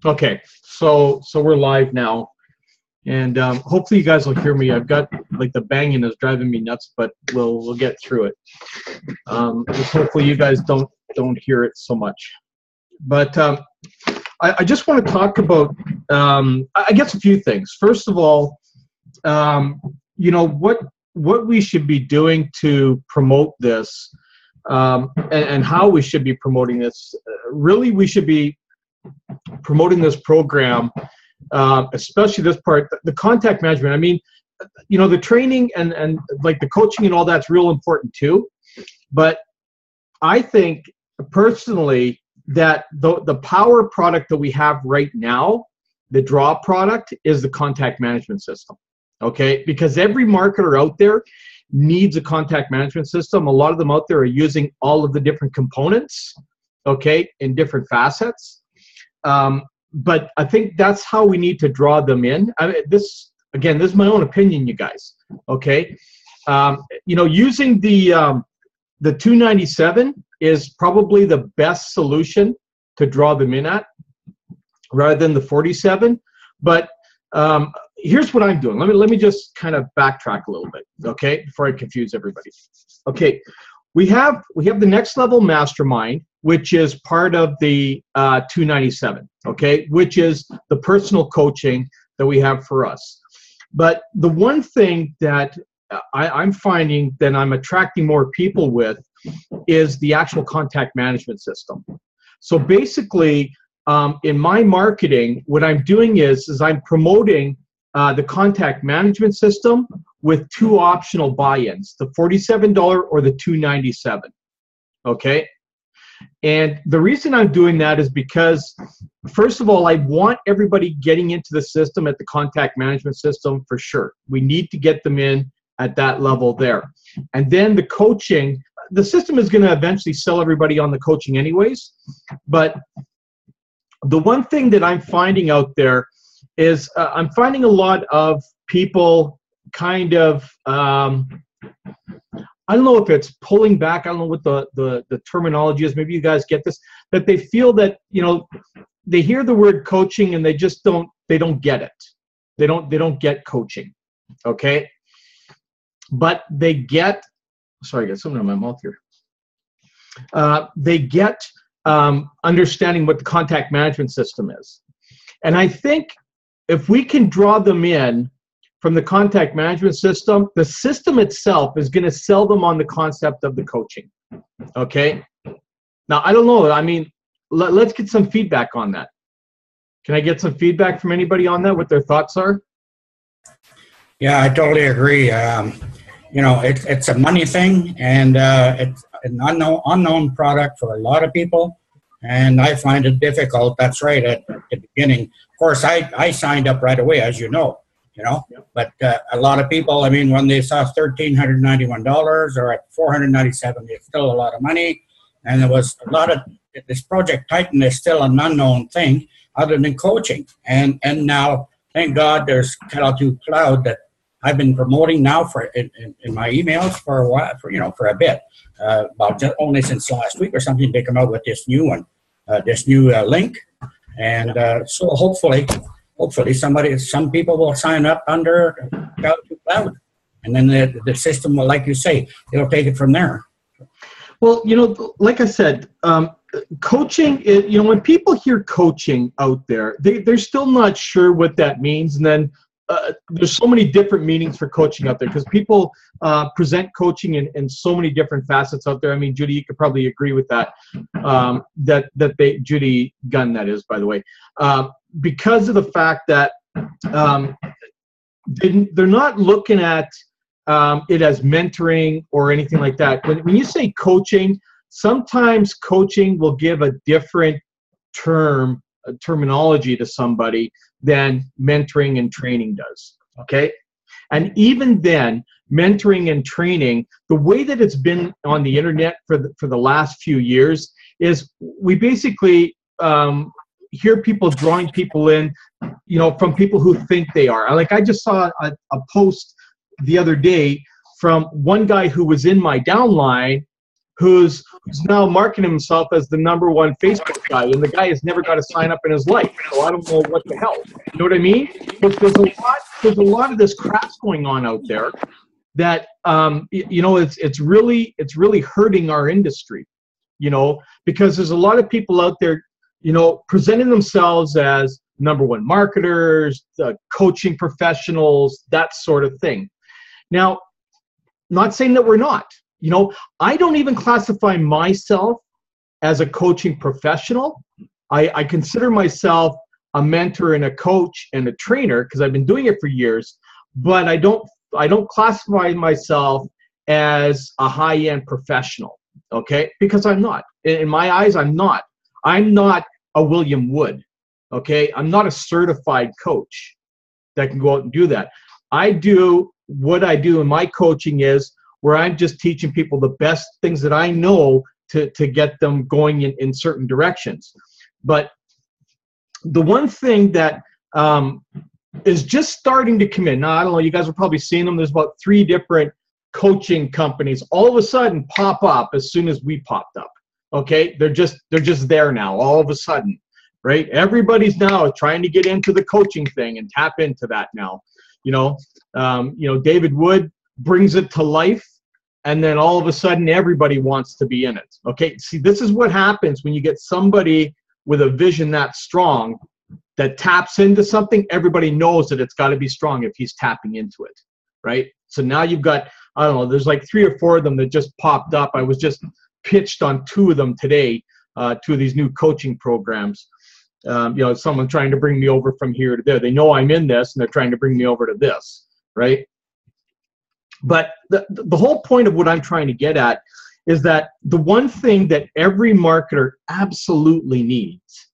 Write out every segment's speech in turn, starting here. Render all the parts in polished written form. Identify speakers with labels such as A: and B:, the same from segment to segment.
A: Okay, so we're live now, and hopefully you guys will hear me. I've got like the banging is driving me nuts, but we'll get through it. Just hopefully you guys don't hear it so much. But I just want to talk about I guess a few things. First of all, what we should be doing to promote this, and how we should be promoting this. Really, we should be promoting this program, especially this part, the contact management. I mean, the training and like the coaching and all that's real important too. But I think personally that the power product that we have right now, the draw product, is the contact management system. Okay, because every marketer out there needs a contact management system. A lot of them out there are using all of the different components, okay, in different facets. But I think that's how we need to draw them in. I mean, this is my own opinion, you guys. Okay, using the 297 is probably the best solution to draw them in at, rather than the 47. But here's what I'm doing. Let me just kind of backtrack a little bit, okay, before I confuse everybody. Okay, we have the Next Level Mastermind, which is part of the 297, okay, which is the personal coaching that we have for us. But the one thing that I'm finding that I'm attracting more people with is the actual contact management system. So basically, in my marketing, what I'm doing is I'm promoting the contact management system with two optional buy-ins, the $47 or the $297, okay? And the reason I'm doing that is because, first of all, I want everybody getting into the system at the contact management system for sure. We need to get them in at that level there. And then the coaching, the system is going to eventually sell everybody on the coaching anyways. But the one thing that I'm finding out there is I'm finding a lot of people kind of, I don't know if it's pulling back. I don't know what the terminology is. Maybe you guys get this, that they feel that, they hear the word coaching and they just don't get it. They don't get coaching. Okay. But they get, sorry, I got something in my mouth here. They get understanding what the contact management system is. And I think if we can draw them in from the contact management system, the system itself is going to sell them on the concept of the coaching. Okay? Now, I don't know. I mean, let's get some feedback on that. Can I get some feedback from anybody on that, what their thoughts are?
B: Yeah, I totally agree. It's a money thing, and it's an unknown product for a lot of people, and I find it difficult. That's right, at the beginning. Of course, I signed up right away, as you know. But a lot of people, I mean, when they saw $1,391 or at $497, it's still a lot of money. And there was a lot of, this Project Titan is still an unknown thing other than coaching. And now, thank God, there's Cloud that I've been promoting now in my emails for a while, for a bit, about only since last week or something. They come out with this new one, this new link. And so hopefully some people will sign up under Cloud, and then the system will, like you say, it'll take it from there.
A: Well, like I said, coaching is, when people hear coaching out there, they're still not sure what that means. And then there's so many different meanings for coaching out there, because people present coaching in so many different facets out there. I mean, Judy, you could probably agree with that. Judy Gunn, that is, by the way. Because of the fact that they're not looking at it as mentoring or anything like that. When you say coaching, sometimes coaching will give a different terminology to somebody than mentoring and training does. Okay? And even then, mentoring and training, the way that it's been on the internet for the last few years is we basically hear people drawing people in, from people who think they are. Like, I just saw a post the other day from one guy who was in my downline who's now marketing himself as the #1 Facebook guy, and the guy has never got a sign up in his life. So I don't know what the hell. You know what I mean? But there's a lot of this crap going on out there that it's really hurting our industry. Because there's a lot of people out there, presenting themselves as #1 marketers, coaching professionals, that sort of thing. Now, not saying that we're not. I don't even classify myself as a coaching professional. I consider myself a mentor and a coach and a trainer because I've been doing it for years, but I don't classify myself as a high-end professional, okay? Because I'm not. In my eyes, I'm not. I'm not a William Wood, okay? I'm not a certified coach that can go out and do that. What I do in my coaching is where I'm just teaching people the best things that I know to get them going in certain directions. But the one thing that is just starting to come in, now I don't know, you guys are probably seeing them, there's about 3 different coaching companies all of a sudden pop up as soon as we popped up. Okay, they're just there now all of a sudden, right? Everybody's now trying to get into the coaching thing and tap into that now. David Wood brings it to life, and then all of a sudden everybody wants to be in it. Okay, see, this is what happens when you get somebody with a vision that strong that taps into something. Everybody knows that it's got to be strong if he's tapping into it, right? So now you've got, I don't know, there's like 3 or 4 of them that just popped up. I was just pitched on 2 of them today, 2 of these new coaching programs. Someone trying to bring me over from here to there. They know I'm in this, and they're trying to bring me over to this, right? But the whole point of what I'm trying to get at is that the one thing that every marketer absolutely needs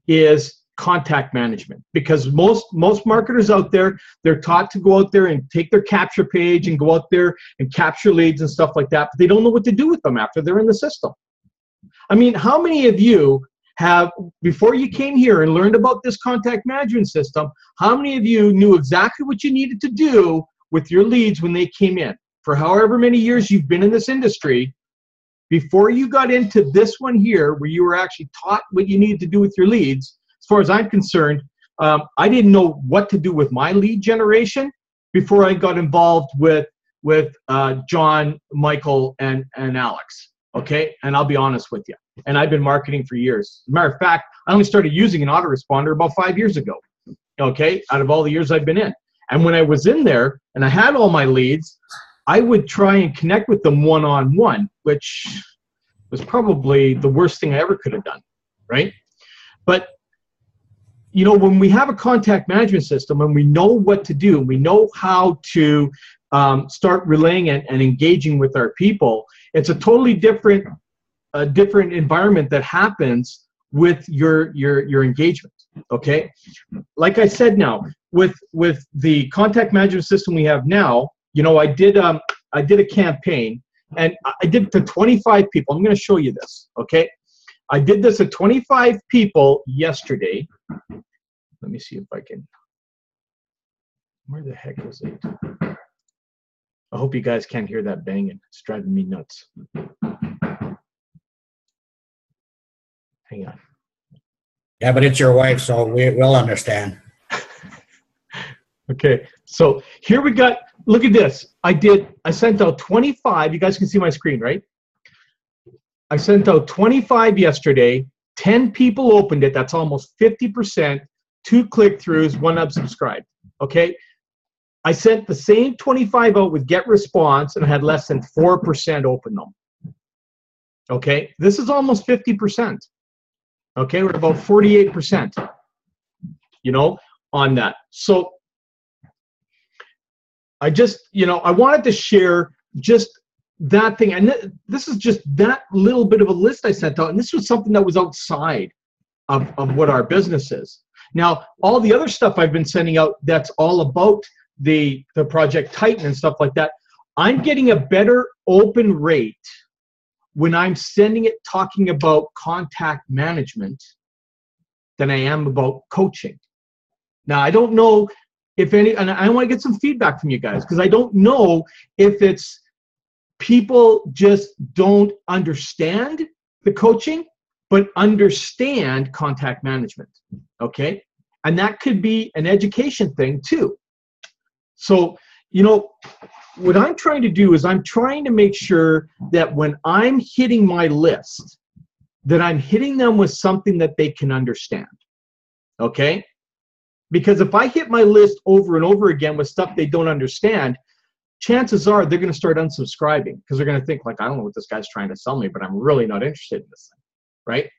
A: is contact management, because most marketers out there, they're taught to go out there and take their capture page and go out there and capture leads and stuff like that, but they don't know what to do with them after they're in the system. I mean, how many of you have, before you came here and learned about this contact management system, how many of you knew exactly what you needed to do with your leads when they came in? For however many years you've been in this industry, before you got into this one here, where you were actually taught what you needed to do with your leads, as far as I'm concerned, I didn't know what to do with my lead generation before I got involved with John, Michael, and Alex. Okay, and I'll be honest with you. And I've been marketing for years. As a matter of fact, I only started using an autoresponder about 5 years ago. Okay, out of all the years I've been in. And when I was in there and I had all my leads, I would try and connect with them one-on-one, which was probably the worst thing I ever could have done, right? But, when we have a contact management system and we know what to do, we know how to start relaying and engaging with our people, it's a totally different environment that happens with your engagement, okay? Like I said now, with the contact management system we have now, I did a campaign, and I did it to 25 people. I'm going to show you this, okay? I did this at 25 people yesterday. Let me see if I can. Where the heck is it? I hope you guys can't hear that banging. It's driving me nuts. Hang on.
B: Yeah, but it's your wife, so we'll understand.
A: Okay, so here we got, look at this. I sent out 25. You guys can see my screen, right? I sent out 25 yesterday. 10 people opened it. That's almost 50%. 2 click-throughs, 1 unsubscribed. Okay? I sent the same 25 out with get response, and I had less than 4% open them. Okay? This is almost 50%. Okay? We're about 48%, on that. So I just, I wanted to share just that thing. And this is just that little bit of a list I sent out. And this was something that was outside of what our business is. Now, all the other stuff I've been sending out, that's all about the Project Titan and stuff like that. I'm getting a better open rate when I'm sending it talking about contact management than I am about coaching. Now, I don't know if any, and I want to get some feedback from you guys, because I don't know if it's people just don't understand the coaching, but understand contact management, okay? And that could be an education thing too. So, you know, what I'm trying to do is I'm trying to make sure that when I'm hitting my list, that I'm hitting them with something that they can understand, okay? Because if I hit my list over and over again with stuff they don't understand, chances are they're going to start unsubscribing because they're going to think, like, I don't know what this guy's trying to sell me, but I'm really not interested in this thing, right?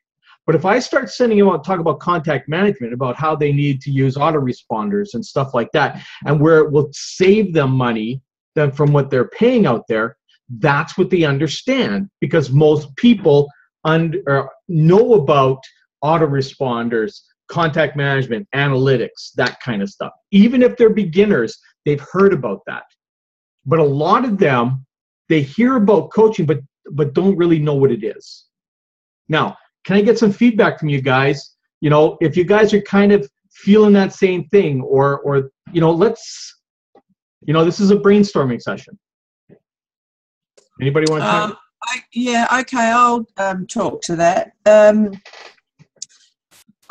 A: But if I start sending them out, talk about contact management, about how they need to use autoresponders and stuff like that, and where it will save them money than from what they're paying out there, that's what they understand, because most people know about autoresponders, contact management, analytics, that kind of stuff. Even if they're beginners, they've heard about that. But a lot of them, they hear about coaching, but don't really know what it is. Now, can I get some feedback from you guys? You know, if you guys are kind of feeling that same thing, or you know, let's, you know, this is a brainstorming session. Anybody want to?
C: Yeah, okay, I'll talk to that. I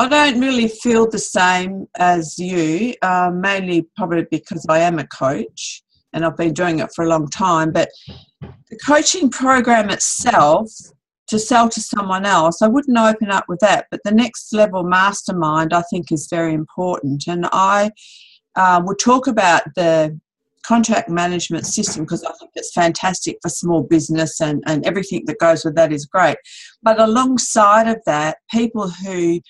C: don't really feel the same as you, mainly probably because I am a coach and I've been doing it for a long time. But the coaching program itself, to sell to someone else, I wouldn't open up with that. But the next level mastermind, I think, is very important. And I will talk about the contract management system because I think it's fantastic for small business, and everything that goes with that is great. But alongside of that, people who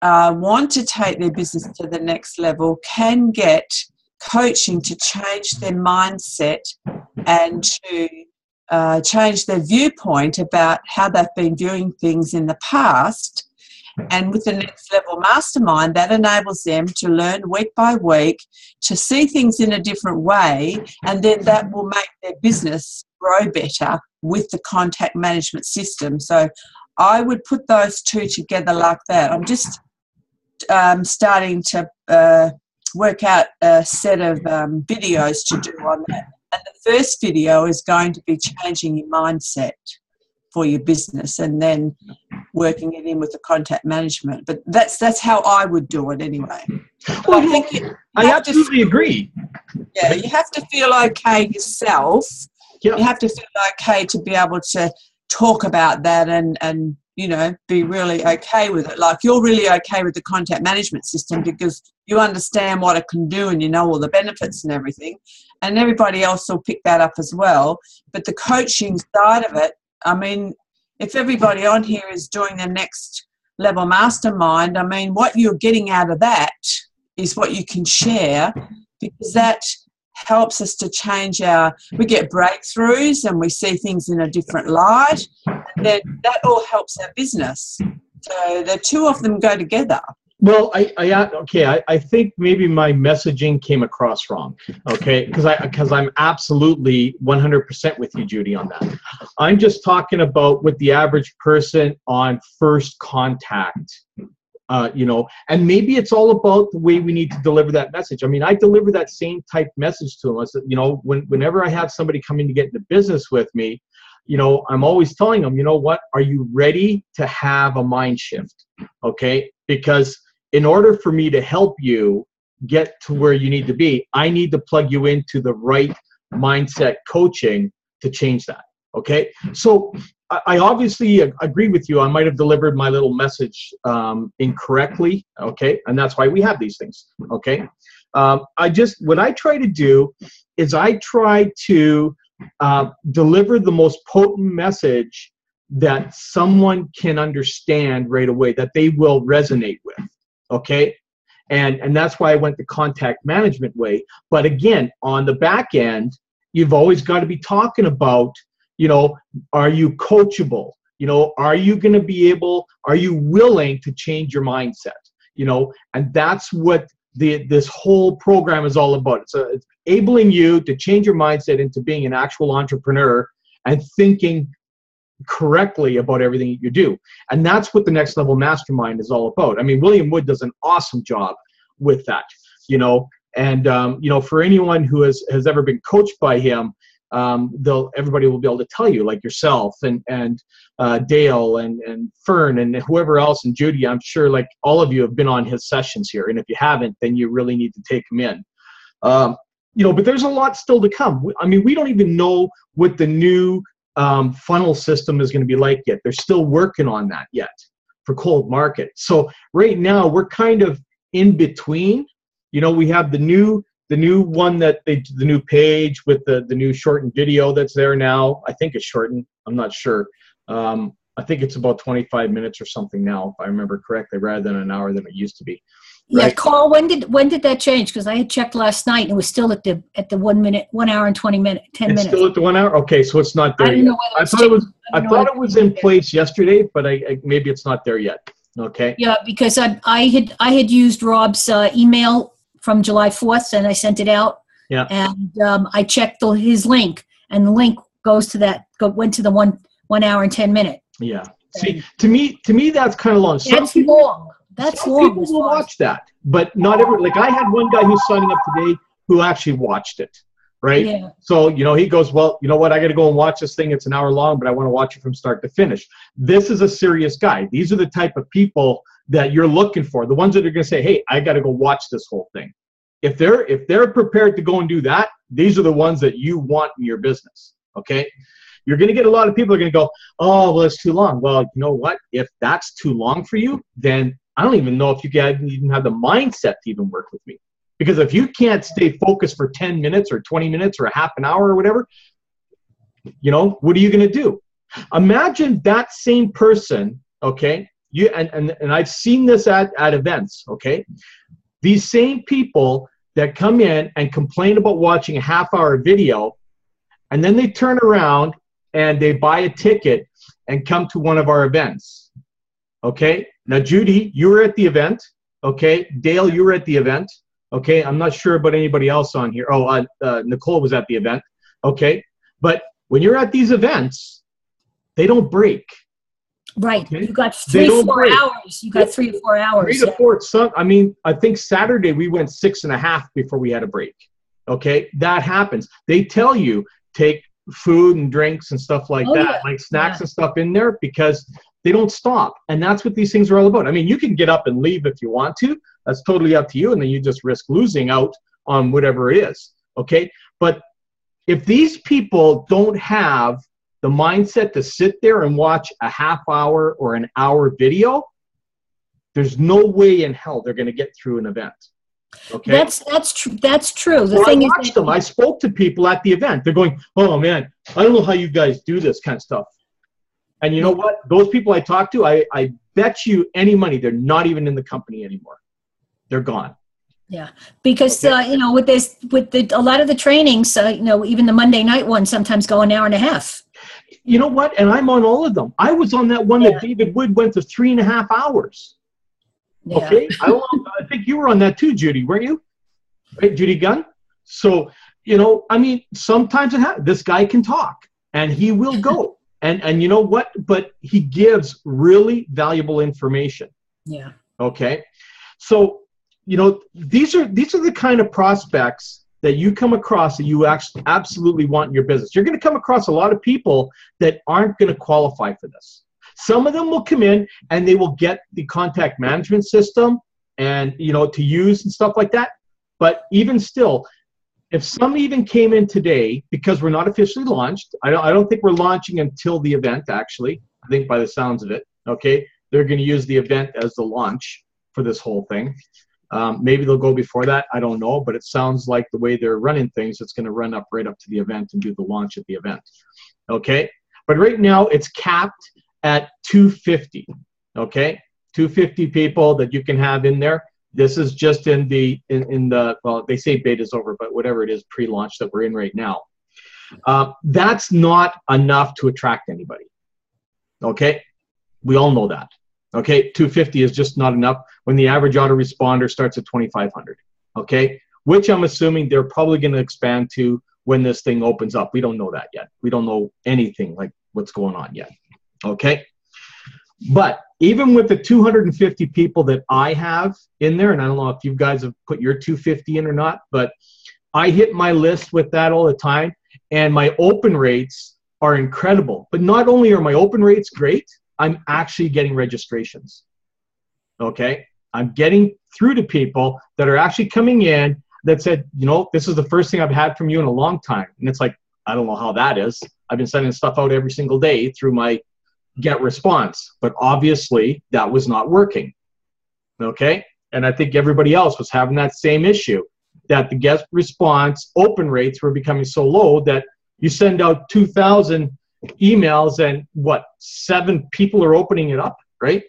C: want to take their business to the next level can get coaching to change their mindset and to change their viewpoint about how they've been viewing things in the past. And with the next level mastermind, that enables them to learn week by week, to see things in a different way, and then that will make their business grow better with the contact management system. So I would put those two together like that. I'm just starting to work out a set of videos to do on that. And the first video is going to be changing your mindset for your business, and then working it in with the contact management. But that's how I would do it anyway.
A: Well, I think I absolutely agree.
C: Yeah, you have to feel okay yourself. Yeah. You have to feel okay to be able to talk about that and you know, be really okay with it. Like, you're really okay with the contact management system because you understand what it can do and you know all the benefits and everything. And everybody else will pick that up as well. But the coaching side of it, I mean, if everybody on here is doing the next level mastermind, I mean, what you're getting out of that is what you can share, because that helps us to change we get breakthroughs and we see things in a different light. And then that all helps our business. So the two of them go together.
A: Well, I think maybe my messaging came across wrong, okay? Because I'm absolutely 100% with you, Judy, on that. I'm just talking about with the average person on first contact, you know, and maybe it's all about the way we need to deliver that message. I mean, I deliver that same type message to them. I said, you know, whenever I have somebody coming to get into business with me, you know, I'm always telling them, you know what, are you ready to have a mind shift? Okay, because in order for me to help you get to where you need to be, I need to plug you into the right mindset coaching to change that. Okay, so I obviously agree with you. I might have delivered my little message incorrectly. Okay, and that's why we have these things. Okay, what I try to do is I try to deliver the most potent message that someone can understand right away, that they will resonate with. Okay, and that's why I went the contact management way. But again, on the back end, you've always got to be talking about, you know, are you coachable? You know, are you going to be able, are you willing to change your mindset? You know, and that's what this whole program is all about. It's enabling you to change your mindset into being an actual entrepreneur and thinking correctly about everything you do. And that's what the Next Level Mastermind is all about. I mean, William Wood does an awesome job with that, you know, and, you know, for anyone who has ever been coached by him, everybody will be able to tell you, like yourself and Dale and Fern and whoever else, and Judy. I'm sure like all of you have been on his sessions here, and if you haven't, then you really need to take him in. But there's a lot still to come. I mean, we don't even know what the new funnel system is going to be like yet. They're still working on that yet for cold market. So right now we're kind of in between. We have the new one the new page with the new shortened video that's there now. I think it's shortened. I'm not sure. I think it's about 25 minutes or something now, if I remember correctly, rather than an hour than it used to be. Right?
D: Yeah, Carl, when did that change? Because I had checked last night and it was still at the 1 hour and 10 minutes.
A: It's still at the 1 hour? Okay, so it's not there yet. I thought it was in place yesterday, but maybe it's not there yet. Okay.
D: Yeah, because I had used Rob's email from July 4th and I sent it out.
A: Yeah.
D: And I checked his link, and the link goes to went to the 1 hour and 10 minute.
A: Yeah. See, to me that's kind of long.
D: That's long. That's long.
A: People will watch that, but not everyone. Like I had one guy who's signing up today who actually watched it, right?
D: Yeah.
A: So, he goes, well, you know what? I got to go and watch this thing. It's an hour long, but I want to watch it from start to finish. This is a serious guy. These are the type of people that you're looking for. The ones that are going to say, hey, I got to go watch this whole thing. If they're prepared to go and do that, these are the ones that you want in your business. Okay. You're going to get a lot of people who are going to go, oh, well, it's too long. Well, you know what? If that's too long for you, then I don't even know if you can even have the mindset to even work with me. Because if you can't stay focused for 10 minutes or 20 minutes or a half an hour or whatever, what are you going to do? Imagine that same person, okay? And I've seen this at events, okay? These same people that come in and complain about watching a half-hour video, and then they turn around and they buy a ticket and come to one of our events, okay? Now, Judy, you were at the event, okay? Dale, you were at the event, okay? I'm not sure about anybody else on here. Oh, Nicole was at the event, okay? But when you're at these events, they don't break.
D: Right.
A: Okay?
D: You got 3 or 4 hours. You got 3 or 4 hours.
A: 3 to 4. I think Saturday we went 6.5 before we had a break, okay? That happens. They tell you take food and drinks and stuff like that, like snacks and stuff in there, because they don't stop. And that's what these things are all about. I mean, you can get up and leave if you want to. That's totally up to you. And then you just risk losing out on whatever it is. Okay. But if these people don't have the mindset to sit there and watch a half hour or an hour video, there's no way in hell they're going to get through an event. Okay.
D: That's true. That's true. The
A: well,
D: thing
A: I watched them. I spoke to people at the event. They're going, oh man, I don't know how you guys do this kind of stuff. And you know what? Those people I talked to, I bet you any money, they're not even in the company anymore. They're gone.
D: Yeah, because with a lot of the trainings, even the Monday night ones sometimes go an hour and a half.
A: You know what? And I'm on all of them. I was on that one that David Wood went to 3.5 hours. Yeah. Okay, I think you were on that too, Judy, weren't you? Right, Judy Gunn. So I mean, sometimes this guy can talk, and he will go. And you know what? But he gives really valuable information.
D: Yeah.
A: Okay. So, these are the kind of prospects that you come across that you actually absolutely want in your business. You're going to come across a lot of people that aren't going to qualify for this. Some of them will come in and they will get the contact management system and, to use and stuff like that. But even still, if some even came in today, because we're not officially launched, I don't think we're launching until the event, actually. I think by the sounds of it, okay? They're going to use the event as the launch for this whole thing. Maybe they'll go before that. I don't know, but it sounds like the way they're running things, it's going to run up right up to the event and do the launch at the event, okay? But right now, it's capped at 250, okay? 250 people that you can have in there. This is just in the, well, they say beta's over, but whatever it is, pre-launch that we're in right now. That's not enough to attract anybody, okay? We all know that, okay? 250 is just not enough when the average autoresponder starts at 2,500, okay? Which I'm assuming they're probably going to expand to when this thing opens up. We don't know that yet. We don't know anything like what's going on yet, okay? But even with the 250 people that I have in there, and I don't know if you guys have put your 250 in or not, but I hit my list with that all the time. and my open rates are incredible. But not only are my open rates great, I'm actually getting registrations. Okay? I'm getting through to people that are actually coming in that said, you know, this is the first thing I've had from you in a long time. And it's like, I don't know how that is. I've been sending stuff out every single day through my get response, but obviously that was not working. Okay? And I think everybody else was having that same issue, that the get response open rates were becoming so low that you send out 2,000 emails and what, 7 people are opening it up, right?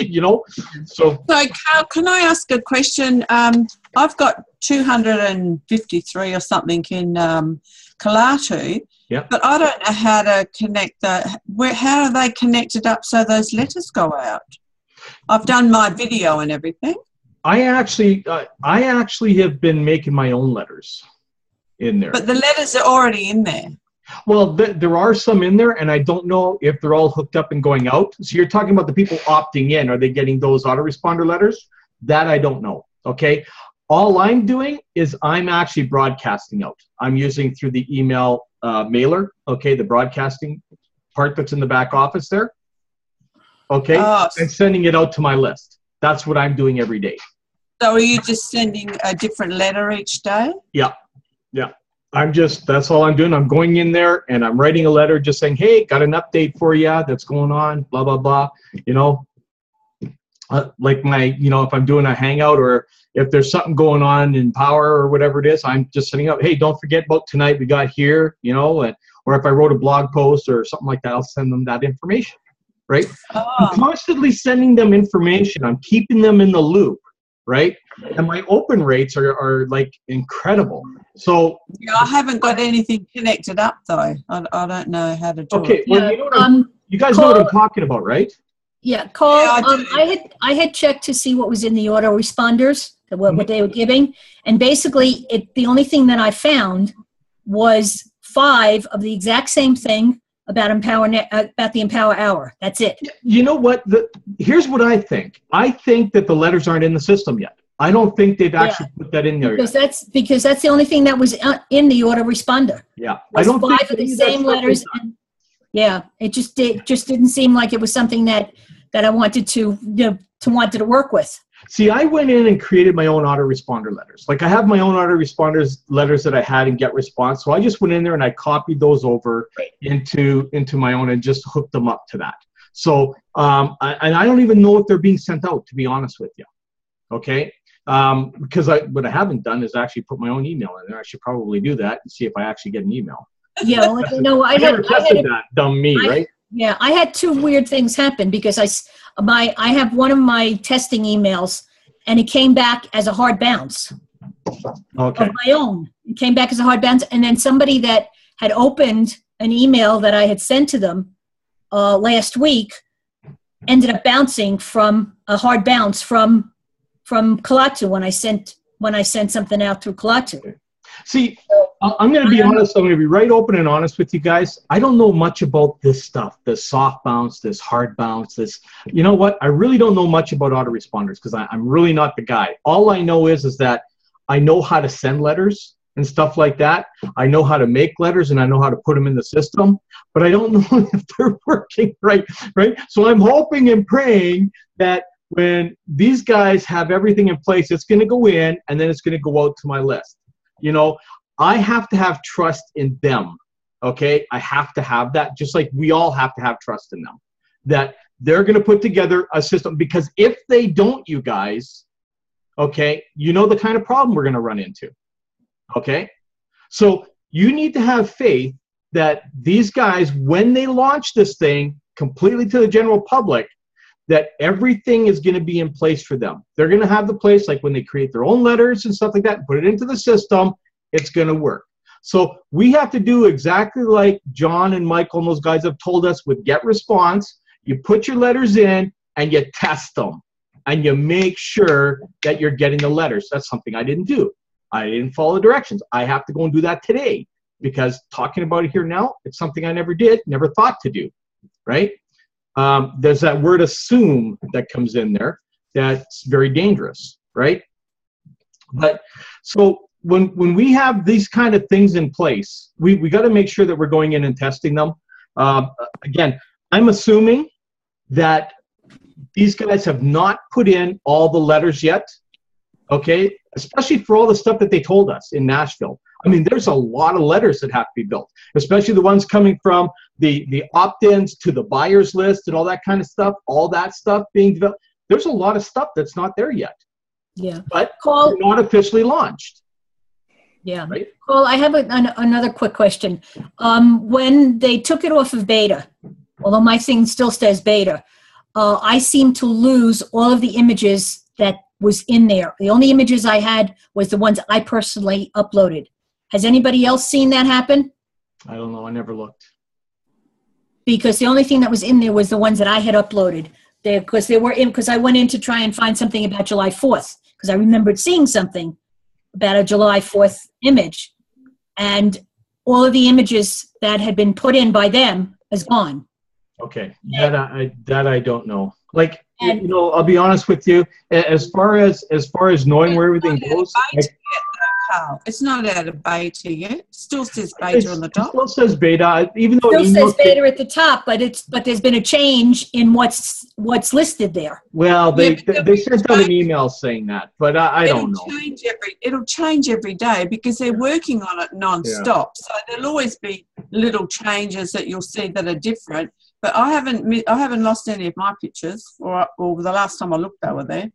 A: You know, so
C: Carl, can I ask a question? I've got 253 or something in Kalatu,
A: yeah.
C: but I don't know how to connect how are they connected up so those letters go out? I've done my video and everything.
A: I actually have been making my own letters in there.
C: But the letters are already in there.
A: Well, there are some in there, and I don't know if they're all hooked up and going out. So you're talking about the people opting in. Are they getting those autoresponder letters? That I don't know, okay? All I'm doing is I'm actually broadcasting out. I'm using through the email mailer, okay, the broadcasting part that's in the back office there, okay, and sending it out to my list. That's what I'm doing every day.
C: So are you just sending a different letter each day?
A: Yeah, yeah. That's all I'm doing. I'm going in there and I'm writing a letter just saying, hey, got an update for you that's going on, blah, blah, blah. You know, like if I'm doing a hangout or if there's something going on in power or whatever it is, I'm just setting up, hey, don't forget about tonight we got here, you know, or if I wrote a blog post or something like that, I'll send them that information, right? I'm constantly sending them information. I'm keeping them in the loop, right? And my open rates are like incredible. So
C: yeah, I haven't got anything connected up though. I don't know how to do it.
A: Okay, well, you know you guys know what I'm talking about, right?
D: Yeah, Carl,
C: Yeah,
D: I had checked to see what was in the autoresponders, what they were giving, and basically the only thing that I found was 5 of the exact same thing about the Empower Hour. That's it.
A: You know what? Here's what I think. I think that the letters aren't in the system yet. I don't think they've actually put that in there
D: because
A: yet.
D: That's the only thing that was in the autoresponder.
A: Yeah,
D: I don't 5
A: think
D: of the same letters. And, yeah, it just didn't seem like it was something that I wanted to work with.
A: See, I went in and created my own autoresponder letters. Like I have my own autoresponders letters that I had in Get Response. So I just went in there and I copied those over into my own and just hooked them up to that. So and I don't even know if they're being sent out, to be honest with you. Okay. Because what I haven't done is actually put my own email in there. I should probably do that and see if I actually get an email.
D: Yeah, well, you know, I
A: never tested that. Dumb me, right?
D: Yeah, I had 2 weird things happen because I have one of my testing emails and it came back as a hard bounce.
A: Okay.
D: Of my own. It came back as a hard bounce, and then somebody that had opened an email that I had sent to them last week ended up bouncing from a hard bounce from Kalatu when I sent something out through Kalatu.
A: See, I'm going to be honest. I'm going to be right open and honest with you guys. I don't know much about this stuff, this soft bounce, this hard bounce, this, you know what? I really don't know much about autoresponders because I'm really not the guy. All I know is that I know how to send letters and stuff like that. I know how to make letters and I know how to put them in the system, but I don't know if they're working right? So I'm hoping and praying that when these guys have everything in place, it's going to go in and then it's going to go out to my list. You know, I have to have trust in them, okay? I have to have that, just like we all have to have trust in them, that they're going to put together a system, because if they don't, you guys, okay, you know the kind of problem we're going to run into, okay? So you need to have faith that these guys, when they launch this thing completely to the general public, that everything is going to be in place for them. They're going to have the place, like when they create their own letters and stuff like that, put it into the system, it's going to work. So we have to do exactly like John and Michael and those guys have told us with Get Response. You put your letters in and you test them and you make sure that you're getting the letters. That's something I didn't do. I didn't follow the directions. I have to go and do that today, because talking about it here now, it's something I never did, never thought to do, right? There's that word assume that comes in there that's very dangerous, right? But so when we have these kind of things in place, we got to make sure that we're going in and testing them. Again, I'm assuming that these guys have not put in all the letters yet, okay? Especially for all the stuff that they told us in Nashville. I mean, there's a lot of letters that have to be built, especially the ones coming from the opt-ins to the buyers list and all that kind of stuff, all that stuff being developed. There's a lot of stuff that's not there yet.
D: Yeah.
A: But not officially launched.
D: Yeah.
A: Right?
D: Well, I have another quick question. When they took it off of beta, although my thing still says beta, I seem to lose all of the images that was in there. The only images I had was the ones I personally uploaded. Has anybody else seen that happen?
A: I don't know. I never looked.
D: Because the only thing that was in there was the ones that I had uploaded. Because I went in to try and find something about July 4th, because I remembered seeing something about a July 4th image. And all of the images that had been put in by them is gone.
A: Okay, that I don't know. Like, you know, I'll be honest with you. As far as knowing where everything goes,
C: it's not out of beta yet. It still says beta on the top.
A: It still says beta, even though
D: it still says beta at the top. But there's been a change in what's listed there.
A: Well, they sent out an email saying that, but I don't know.
C: It'll change every day because they're working on it non-stop. Yeah. So there'll always be little changes that you'll see that are different. But I haven't lost any of my pictures, or the last time I looked, they were there.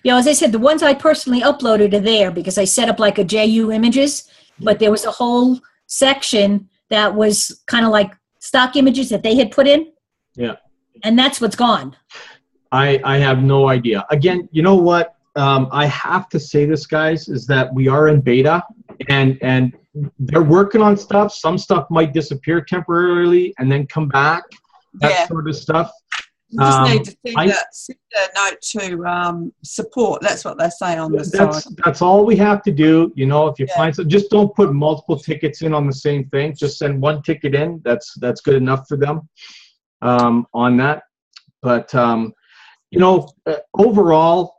D: Yeah, as I said, the ones I personally uploaded are there because I set up like a JU images, but there was a whole section that was kind of like stock images that they had put in.
A: Yeah. And
D: that's what's gone.
A: I have no idea. Again, you know what? I have to say this, guys, is that we are in beta and they're working on stuff. Some stuff might disappear temporarily and then come back. That sort of stuff.
C: You just need to send a note to support. That's what they say on the side.
A: That's all we have to do. You know, if you find something, just don't put multiple tickets in on the same thing. Just send one ticket in. That's good enough for them on that. But, you know, overall,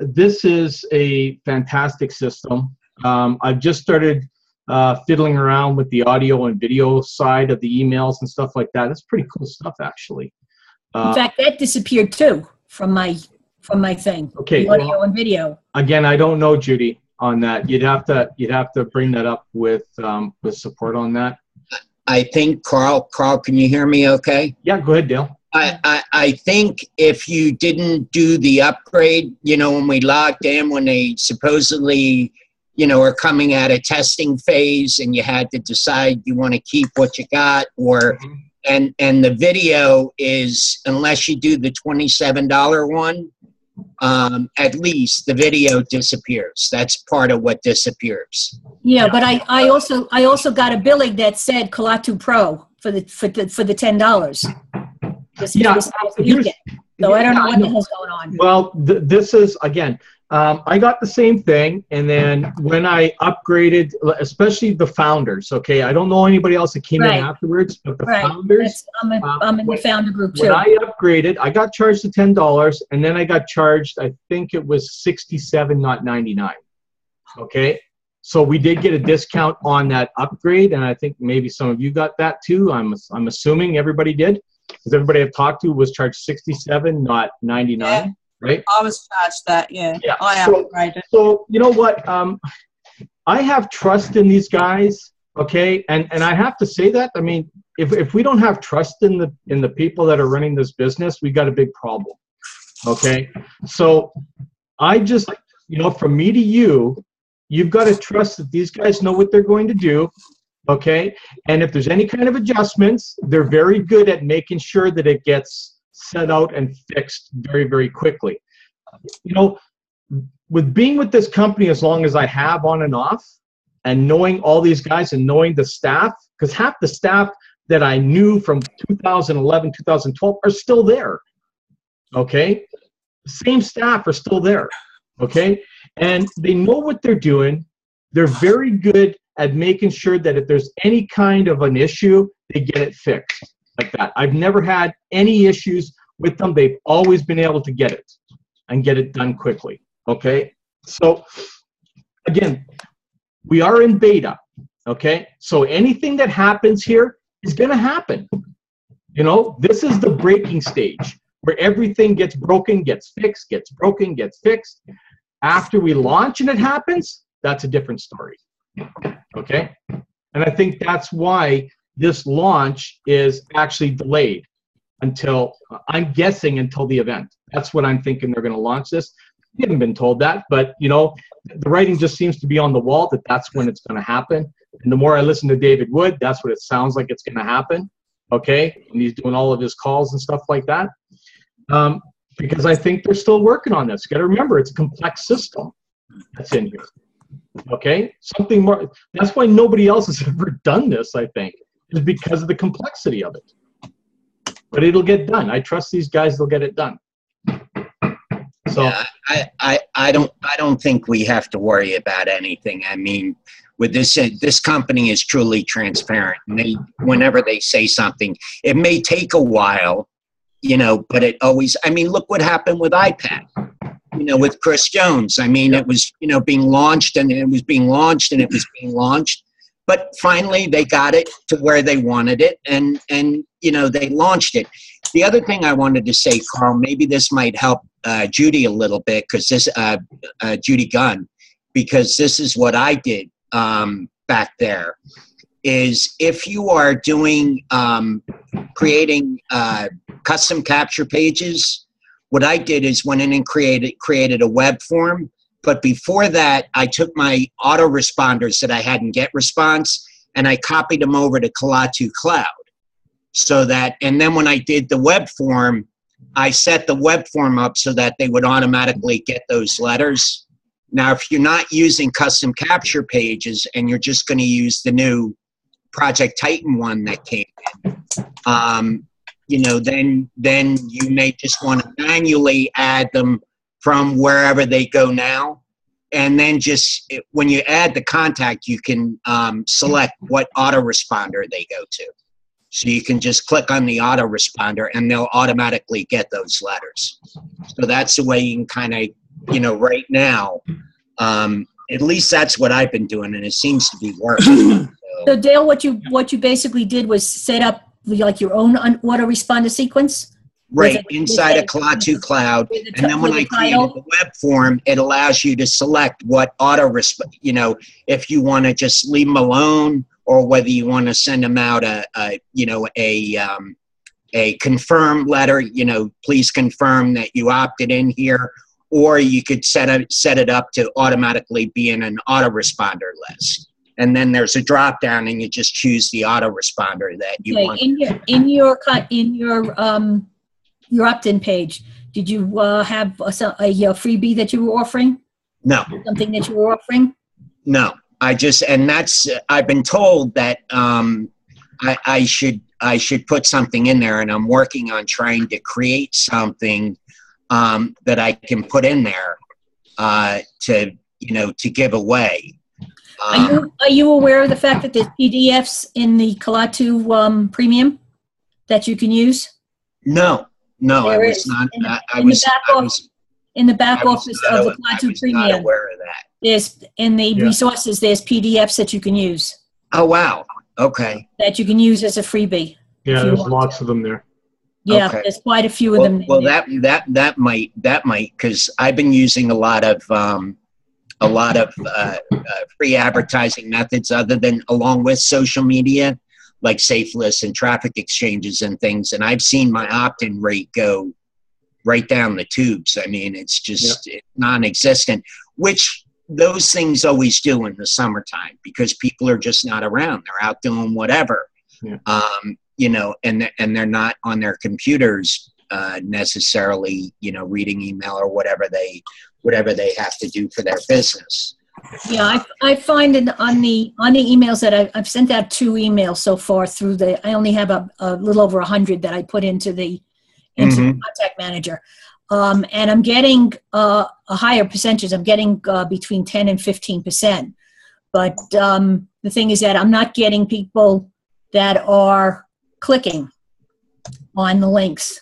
A: this is a fantastic system. I've just started fiddling around with the audio and video side of the emails and stuff like that. It's pretty cool stuff, actually.
D: In fact, that disappeared too from my thing.
A: Okay,
D: audio and video.
A: Again, I don't know, Judy, on that. You'd have to bring that up with support on that.
E: I think Carl, can you hear me? Okay.
A: Yeah, go ahead, Dale.
E: I think if you didn't do the upgrade, you know, when we logged in, when they supposedly, you know, are coming out of testing phase, and you had to decide you want to keep what you got, or and the video is, unless you do the $27 one, at least the video disappears. That's part of what disappears.
D: Yeah, but I also got a billing that said Kalatu Pro for the $10. This weekend. So I don't know what the hell's going on.
A: Well, this is, again, I got the same thing, and then when I upgraded, especially the founders, okay, I don't know anybody else that came in afterwards, but the founders.
D: I'm in the founder group too.
A: When I upgraded, I got charged the $10, and then I got charged, I think it was $67, not $99. Okay, so we did get a discount on that upgrade, and I think maybe some of you got that too. I'm assuming everybody did, because everybody I've talked to was charged $67, not $99. Yeah. Right?
C: I was charged that, yeah. I upgraded.
A: So, you know what? I have trust in these guys, okay? And I have to say that. I mean, if we don't have trust in the people that are running this business, we got a big problem, okay? So I just, you know, from me to you, you've got to trust that these guys know what they're going to do, okay? And if there's any kind of adjustments, they're very good at making sure that it gets set out and fixed very, very quickly. You know, with being with this company as long as I have on and off, and knowing all these guys and knowing the staff, because half the staff that I knew from 2011, 2012 are still there, okay? The same staff are still there, okay? And they know what they're doing. They're very good at making sure that if there's any kind of an issue, they get it fixed. Like that. I've never had any issues with them. They've always been able to get it and get it done quickly. Okay? So, again, We are in beta, okay? So anything that happens here is going to happen. You know, this is the breaking stage where everything gets broken, gets fixed, gets broken, gets fixed. After we launch and it happens, that's a different story, okay? And I think that's why this launch is actually delayed until, I'm guessing, until the event. That's what I'm thinking they're going to launch this. We haven't been told that, but, you know, the writing just seems to be on the wall that that's when it's going to happen. And the more I listen to David Wood, that's what it sounds like it's going to happen, okay? And he's doing all of his calls and stuff like that. Because I think they're still working on this. You got to remember, it's a complex system that's in here, okay? Something more. That's why nobody else has ever done this, I think, is because of the complexity of it. But it'll get done. I trust these guys, they'll get it done. So
E: yeah, I don't think we have to worry about anything. I mean, with this company is truly transparent. And whenever they say something, it may take a while, you know, but it always, I mean, look what happened with iPad, you know, with Chris Jones. I mean, it was, you know, being launched and it was being launched and it was being launched. But finally, they got it to where they wanted it, and you know, they launched it. The other thing I wanted to say, Carl, maybe this might help Judy a little bit, because this Judy Gunn, because this is what I did back there. Is if you are doing creating custom capture pages, what I did is went in and created a web form. But before that, I took my autoresponders that I had in GetResponse and I copied them over to Kalatu Cloud. So that, and then when I did the web form, I set the web form up so that they would automatically get those letters. Now, if you're not using custom capture pages and you're just going to use the new Project Titan one that came in, you know, then you may just want to manually add them from wherever they go now. And then just when you add the contact, you can select what autoresponder they go to. So you can just click on the autoresponder and they'll automatically get those letters. So that's the way you can kind of, you know, right now, at least that's what I've been doing, and it seems to be working.
D: So Dale, what you basically did was set up like your own autoresponder sequence?
E: Right, inside a Kalatu Cloud. And then when I created the web form, it allows you to select what you know, if you want to just leave them alone, or whether you want to send them out a confirm letter, you know, please confirm that you opted in here, or you could set it up to automatically be in an autoresponder list. And then there's a drop down, and you just choose the autoresponder that you want.
D: In your opt-in page, did you have a freebie that you were offering?
E: No.
D: Something that you were offering?
E: No. I've been told that I should put something in there, and I'm working on trying to create something that I can put in there to give away.
D: Are you aware of the fact that there's PDFs in the Kalatu Premium that you can use?
E: No, I was not.
D: In the back office of the Kalatu Premium.
E: I was not aware of that.
D: There's in the resources. There's PDFs that you can use.
E: Oh wow! Okay.
D: That you can use as a freebie.
A: Yeah, there's lots of them there.
D: Yeah,
E: okay.
D: There's quite a few of them.
E: Well, that might, because I've been using a lot of free advertising methods along with social media, like SafeList and traffic exchanges and things, and I've seen my opt-in rate go right down the tubes. I mean, it's just non-existent, which those things always do in the summertime because people are just not around. They're out doing whatever, you know, and they're not on their computers necessarily, you know, reading email or whatever they have to do for their business.
D: Yeah, I find on the emails that I've sent out 2 emails so far through I only have a little over 100 that I put into the contact manager. And I'm getting a higher percentage. I'm getting between 10 and 15%. But the thing is that I'm not getting people that are clicking on the links.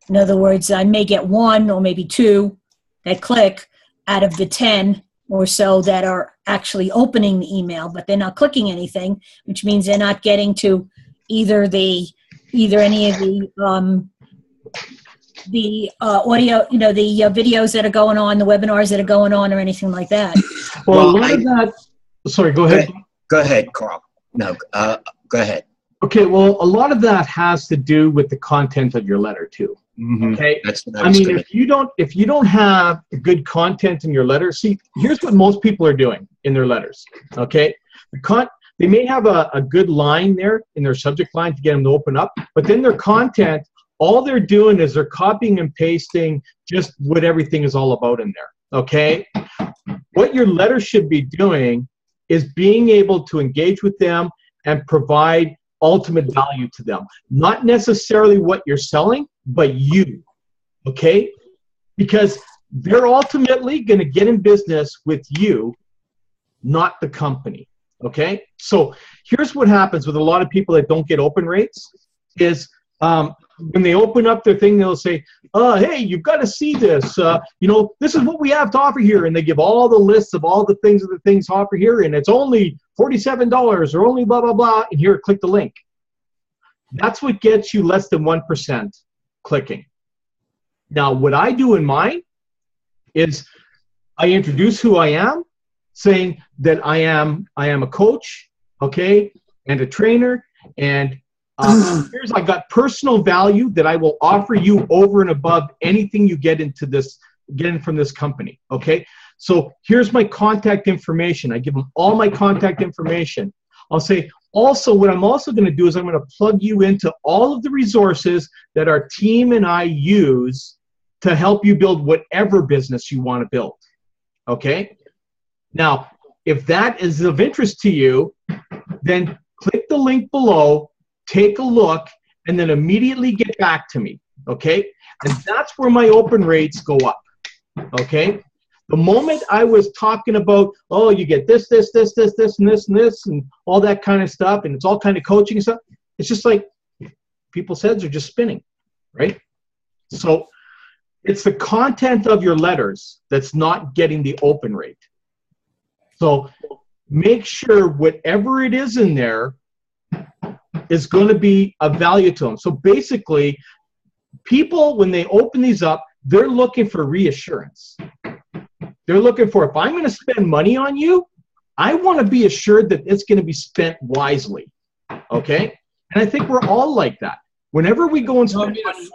D: In other words, I may get 1 or maybe 2 that click out of the 10 or so that are actually opening the email, but they're not clicking anything, which means they're not getting to either any of the audio, the videos that are going on, the webinars that are going on, or anything like that.
A: Well, a lot of that. Sorry, go ahead.
E: Go ahead, Carl. No, go ahead.
A: Okay, well, a lot of that has to do with the content of your letter too.
E: Mm-hmm.
A: Okay,
E: That's what
A: I mean, if you don't have good content in your letter, see, here's what most people are doing in their letters. Okay, they may have a good line there in their subject line to get them to open up, but then their content, all they're doing is they're copying and pasting just what everything is all about in there. Okay, what your letter should be doing is being able to engage with them and provide ultimate value to them. Not necessarily what you're selling, but you, okay? Because they're ultimately going to get in business with you, not the company, okay? So here's what happens with a lot of people that don't get open rates is when they open up their thing, they'll say, hey, you've got to see this. This is what we have to offer here. And they give all the lists of all the things to offer here. And it's only $47 or only blah, blah, blah. And here, click the link. That's what gets you less than 1% clicking. Now, what I do in mine is I introduce who I am, saying that I am a coach, okay, and a trainer, and here's I got personal value that I will offer you over and above anything you get in from this company, okay? So here's my contact information. I give them all my contact information. I'll say, also, what I'm also going to do is I'm going to plug you into all of the resources that our team and I use to help you build whatever business you want to build, okay? Now, if that is of interest to you, then click the link below, take a look, and then immediately get back to me, okay? And that's where my open rates go up, okay? The moment I was talking about, oh, you get this, and this, and all that kind of stuff, and it's all kind of coaching and stuff, it's just like people's heads are just spinning, right? So it's the content of your letters that's not getting the open rate. So make sure whatever it is in there is going to be of value to them. So basically, people, when they open these up, they're looking for reassurance. They're looking for, if I'm going to spend money on you, I want to be assured that it's going to be spent wisely, okay? And I think we're all like that. Whenever we go and spend money,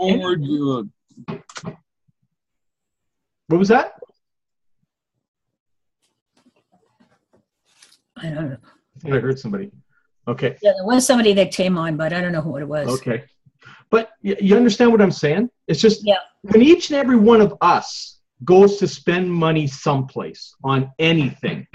A: what was that?
D: I don't know.
A: I think I heard somebody. Okay.
D: Yeah, there was somebody that came on, but I don't know who it was.
A: Okay. But you understand what I'm saying? It's just when each and every one of us goes to spend money someplace on anything,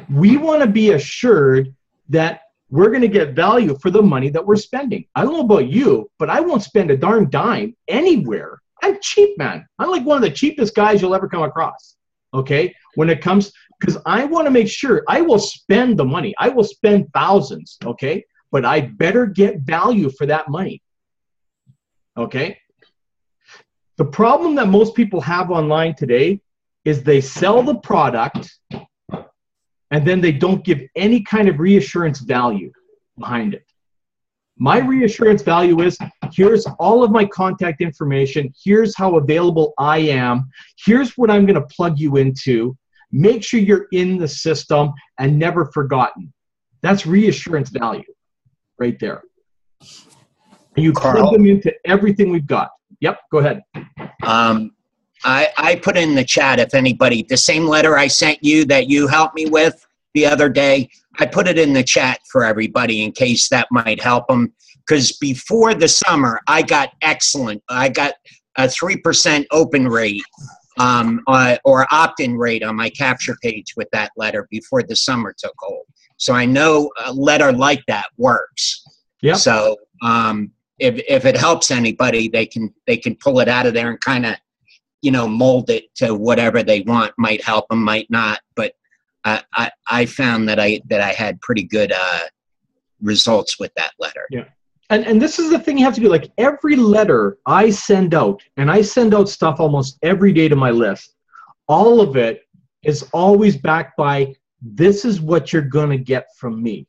A: we want to be assured that we're going to get value for the money that we're spending. I don't know about you, but I won't spend a darn dime anywhere. I'm cheap, man. I'm like one of the cheapest guys you'll ever come across, okay? When it comes, because I want to make sure I will spend the money. I will spend thousands, okay? But I better get value for that money, okay? The problem that most people have online today is they sell the product and then they don't give any kind of reassurance value behind it. My reassurance value is, here's all of my contact information. Here's how available I am. Here's what I'm going to plug you into. Make sure you're in the system and never forgotten. That's reassurance value right there. And you plug them into everything we've got. Yep, go ahead.
E: I put in the chat, if anybody, the same letter I sent you that you helped me with the other day, I put it in the chat for everybody in case that might help them. Because before the summer, I got excellent. I got a 3% open rate or opt-in rate on my capture page with that letter before the summer took hold. So I know a letter like that works.
A: Yeah.
E: So if it helps anybody, they can pull it out of there and kind of, mold it to whatever they want. Might help them, might not. But I found that I had pretty good results with that letter.
A: Yeah. And this is the thing you have to do. Like every letter I send out, and I send out stuff almost every day to my list, all of it is always backed by, this is what you're going to get from me.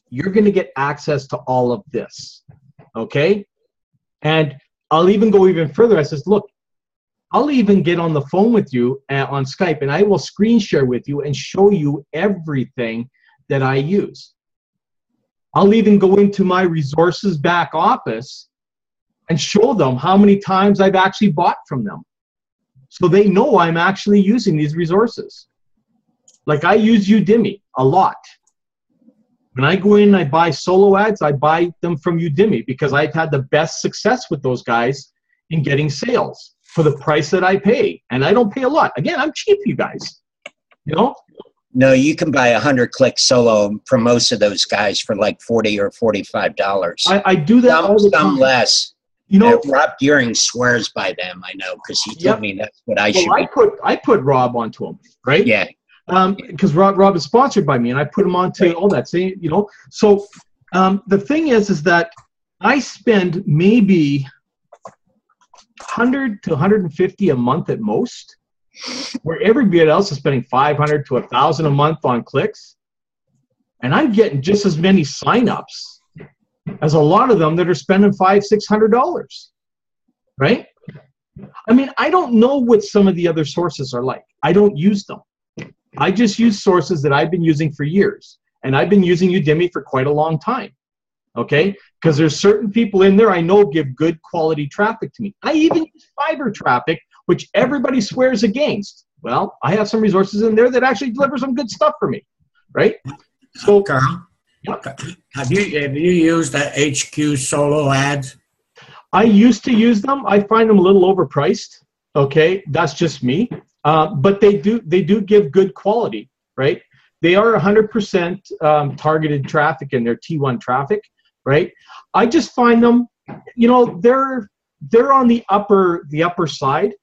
A: You're going to get access to all of this. Okay? And I'll even go even further. I says, look, I'll even get on the phone with you on Skype, and I will screen share with you and show you everything that I use. I'll even go into my resources back office and show them how many times I've actually bought from them, so they know I'm actually using these resources. Like, I use Udemy a lot. When I go in and I buy solo ads, I buy them from Udemy because I've had the best success with those guys in getting sales for the price that I pay. And I don't pay a lot. Again, I'm cheap, you guys. You know?
E: No, you can buy 100-click solo from most of those guys for like $40 or $45.
A: I do that all the time.
E: Some less.
A: You know,
E: Rob Deering swears by them, I know, because he told me that's what I should be.
A: I put Rob onto them, right?
E: Yeah.
A: Because Rob is sponsored by me, and I put him onto all that. See, you know. So the thing is that I spend maybe $100 to $150 a month at most, where everybody else is spending $500 to $1,000 a month on clicks, and I'm getting just as many signups as a lot of them that are spending $500-$600, right? I mean, I don't know what some of the other sources are like. I don't use them. I just use sources that I've been using for years, and I've been using Udemy for quite a long time, okay? Because there's certain people in there I know give good quality traffic to me. I even use Fiverr traffic, which everybody swears against. Well, I have some resources in there that actually deliver some good stuff for me, right? So,
B: Carl, have you used the HQ solo ads?
A: I used to use them. I find them a little overpriced, okay? That's just me. But they do give good quality, right? They are 100% targeted traffic in their T1 traffic, right? I just find them, you know, they're on the upper side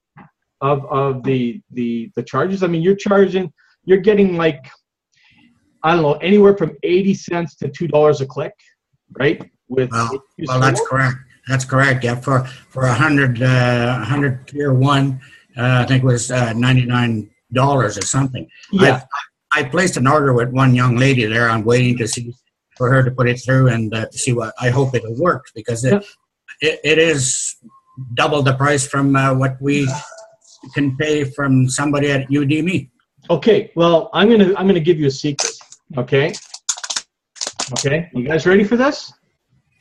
A: of the charges. I mean, you're getting like, I don't know, anywhere from 80 cents to $2 a click, right?
B: Well, that's correct. That's correct. Yeah, for 100 tier one. I think it was $99 or something.
A: Yeah.
B: I placed an order with one young lady there. I'm waiting to see for her to put it through and to see what I hope it'll work, because it is double the price from what we can pay from somebody at Udemy.
A: Okay. Well, I'm gonna give you a secret. Okay. Okay. You guys ready for this?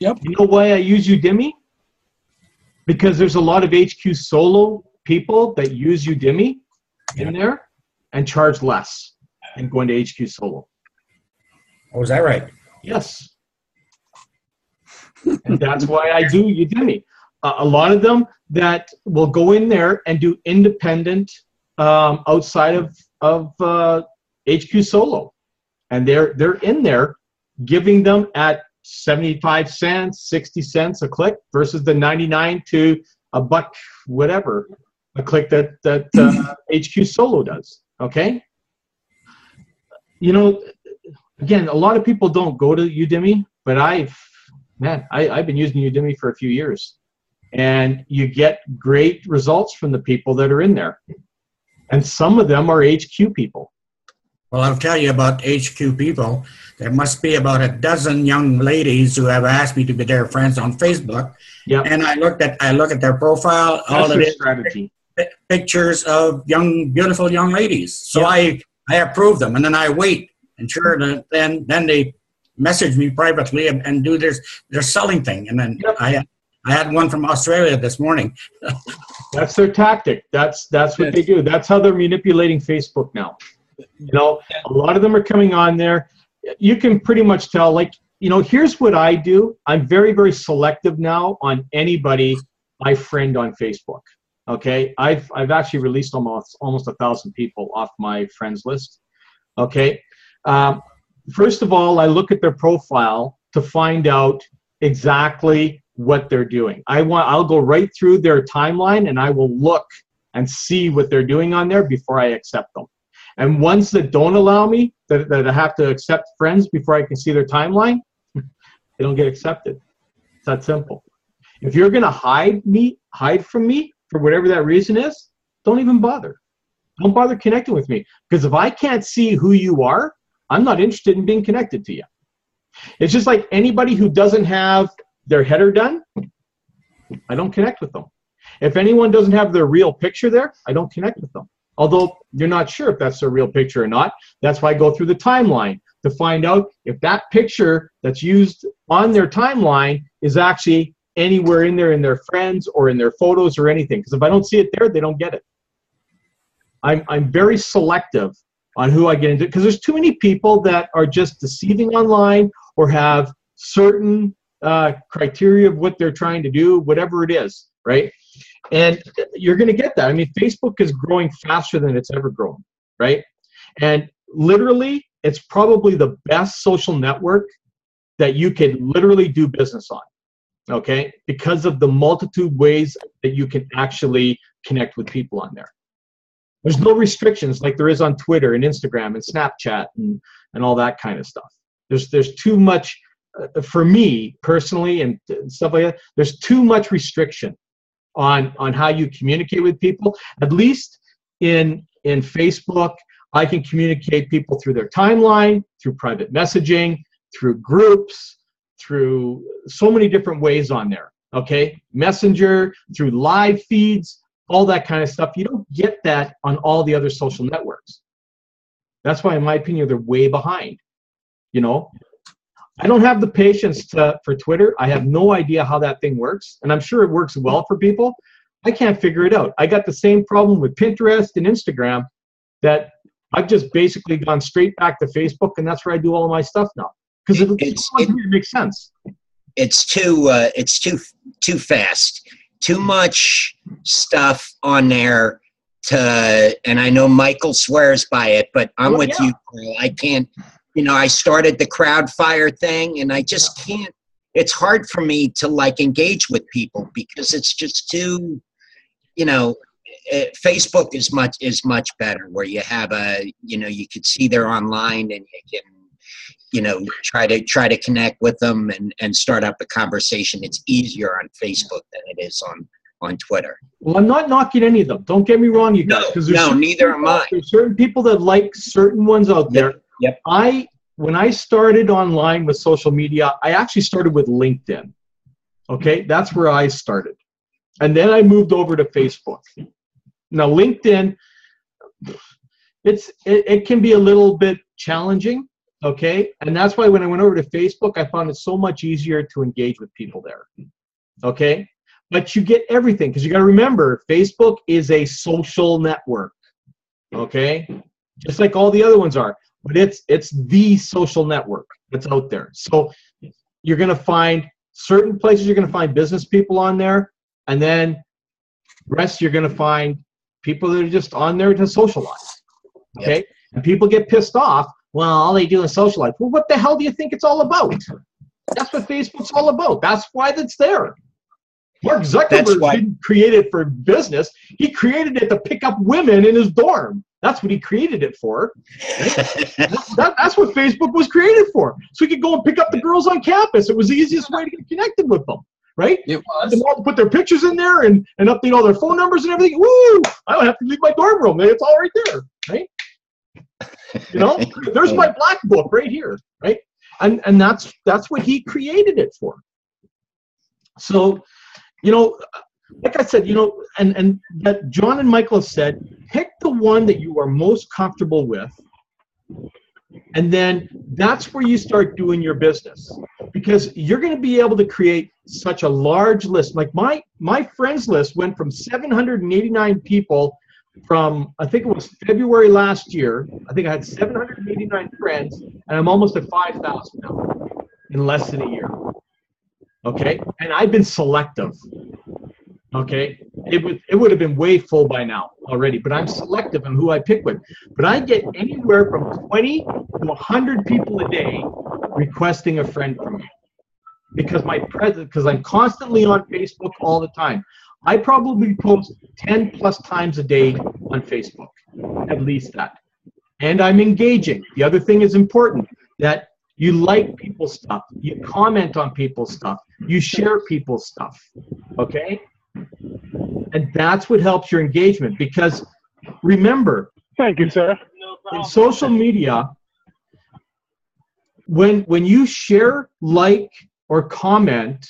F: Yep.
A: You know why I use Udemy? Because there's a lot of HQ solo people that use Udemy in there and charge less than going to HQ solo.
B: Oh, is that right?
A: Yes. And that's why I do Udemy. A lot of them that will go in there and do independent outside of HQ solo. And they're in there giving them at 75 cents, 60 cents a click versus the 99 to a buck, whatever, a click that HQ solo does. Okay. You know, again, a lot of people don't go to Udemy, but I've been using Udemy for a few years, and you get great results from the people that are in there. And some of them are HQ people.
B: Well, I'll tell you about HQ people. There must be about a dozen young ladies who have asked me to be their friends on Facebook.
A: Yeah.
B: And I look at their profile.
A: That's
B: all
A: their
B: of it,
A: strategy.
B: Pictures of beautiful young ladies. So
A: Yeah.
B: I approve them, and then I wait. And sure, then they message me privately and do their selling thing. And then I had one from Australia this morning.
A: That's their tactic. That's what they do. That's how they're manipulating Facebook now. You know, a lot of them are coming on there. You can pretty much tell, like, you know, here's what I do. I'm very, very selective now on anybody I friend on Facebook. Okay. I've actually released almost 1,000 people off my friends list. Okay. First of all, I look at their profile to find out exactly what they're doing. I'll go right through their timeline, and I will look and see what they're doing on there before I accept them. And ones that don't allow me, that I have to accept friends before I can see their timeline, they don't get accepted. It's that simple. If you're going to hide from me for whatever that reason is, don't even bother. Don't bother connecting with me, because if I can't see who you are, I'm not interested in being connected to you. It's just like anybody who doesn't have their header done, I don't connect with them. If anyone doesn't have their real picture there, I don't connect with them. Although you're not sure if that's their real picture or not. That's why I go through the timeline to find out if that picture that's used on their timeline is actually anywhere in there in their friends or in their photos or anything. Because if I don't see it there, they don't get it. I'm very selective on who I get into, because there's too many people that are just deceiving online or have certain criteria of what they're trying to do, whatever it is, right? And you're going to get that. I mean, Facebook is growing faster than it's ever grown, right? And literally, it's probably the best social network that you can literally do business on, okay? Because of the multitude ways that you can actually connect with people on there. There's no restrictions like there is on Twitter and Instagram and Snapchat and all that kind of stuff. There's too much, for me personally and stuff like that, there's too much restriction on how you communicate with people. At least in Facebook, I can communicate people through their timeline, through private messaging, through groups, through so many different ways on there, okay? Messenger, through live feeds, all that kind of stuff. You don't get that on all the other social networks. That's why, in my opinion, they're way behind, you know? I don't have the patience for Twitter. I have no idea how that thing works, and I'm sure it works well for people. I can't figure it out. I got the same problem with Pinterest and Instagram, that I've just basically gone straight back to Facebook, and that's where I do all of my stuff now, because it makes sense.
E: It's too fast. Too much stuff on there and I know Michael swears by it, but I'm with you, Carl. I can't, I started the Crowdfire thing, and I just can't. It's hard for me to like engage with people because it's just too, Facebook is much better, where you have you could see they're online and you can, try to connect with them and start up a conversation. It's easier on Facebook than it is on Twitter.
A: Well, I'm not knocking any of them. Don't get me wrong, you guys.
E: No, neither am I.
A: There's certain people that like certain ones out there.
E: Yep.
A: When I started online with social media, I actually started with LinkedIn. Okay, that's where I started. And then I moved over to Facebook. Now, LinkedIn, it can be a little bit challenging. Okay, and that's why when I went over to Facebook, I found it so much easier to engage with people there. Okay, but you get everything, because you got to remember, Facebook is a social network. Okay, just like all the other ones are, but it's the social network that's out there. So you're going to find certain places, you're going to find business people on there, and then the rest you're going to find people that are just on there to socialize. Okay, yep. And people get pissed off. Well, all they do is socialize. Well, what the hell do you think it's all about? That's what Facebook's all about. That's why it's there. Mark Zuckerberg didn't create it for business. He created it to pick up women in his dorm. That's what he created it for. Right? That's what Facebook was created for. So he could go and pick up the girls on campus. It was the easiest way to get connected with them. Right? It was. They all put their pictures in there and update all their phone numbers and everything. Woo! I don't have to leave my dorm room. It's all right there. Right? There's my black book right here, right? And that's what he created it for. So, like I said, and that John and Michael have said, pick the one that you are most comfortable with, and then that's where you start doing your business, because you're going to be able to create such a large list. Like my friends list went from 789 people from, I think it was February last year. I think I had 789 friends, and I'm almost at 5,000 now in less than a year. Okay, and I've been selective. Okay, it would have been way full by now already, but I'm selective on who I pick with. But I get anywhere from 20 to 100 people a day requesting a friend from me, because I'm constantly on Facebook all the time. I probably post 10 plus times a day on Facebook, at least that. And I'm engaging. The other thing is important, that you like people's stuff, you comment on people's stuff, you share people's stuff, okay? And that's what helps your engagement, because remember,
F: Thank you, sir.
A: in social media, when you share, like, or comment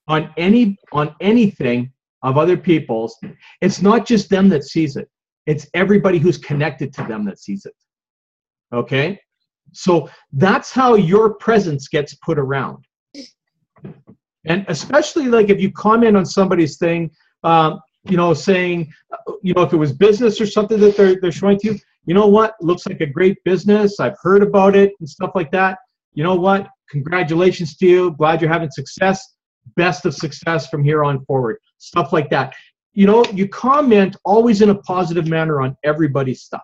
A: on anything of other people's, it's not just them that sees it. It's everybody who's connected to them that sees it. Okay? So that's how your presence gets put around. And especially like if you comment on somebody's thing, saying, if it was business or something that they're showing to you, you know what, looks like a great business, I've heard about it and stuff like that. You know what, congratulations to you, glad you're having success, best of success from here on forward, stuff like that. You comment always in a positive manner on everybody's stuff.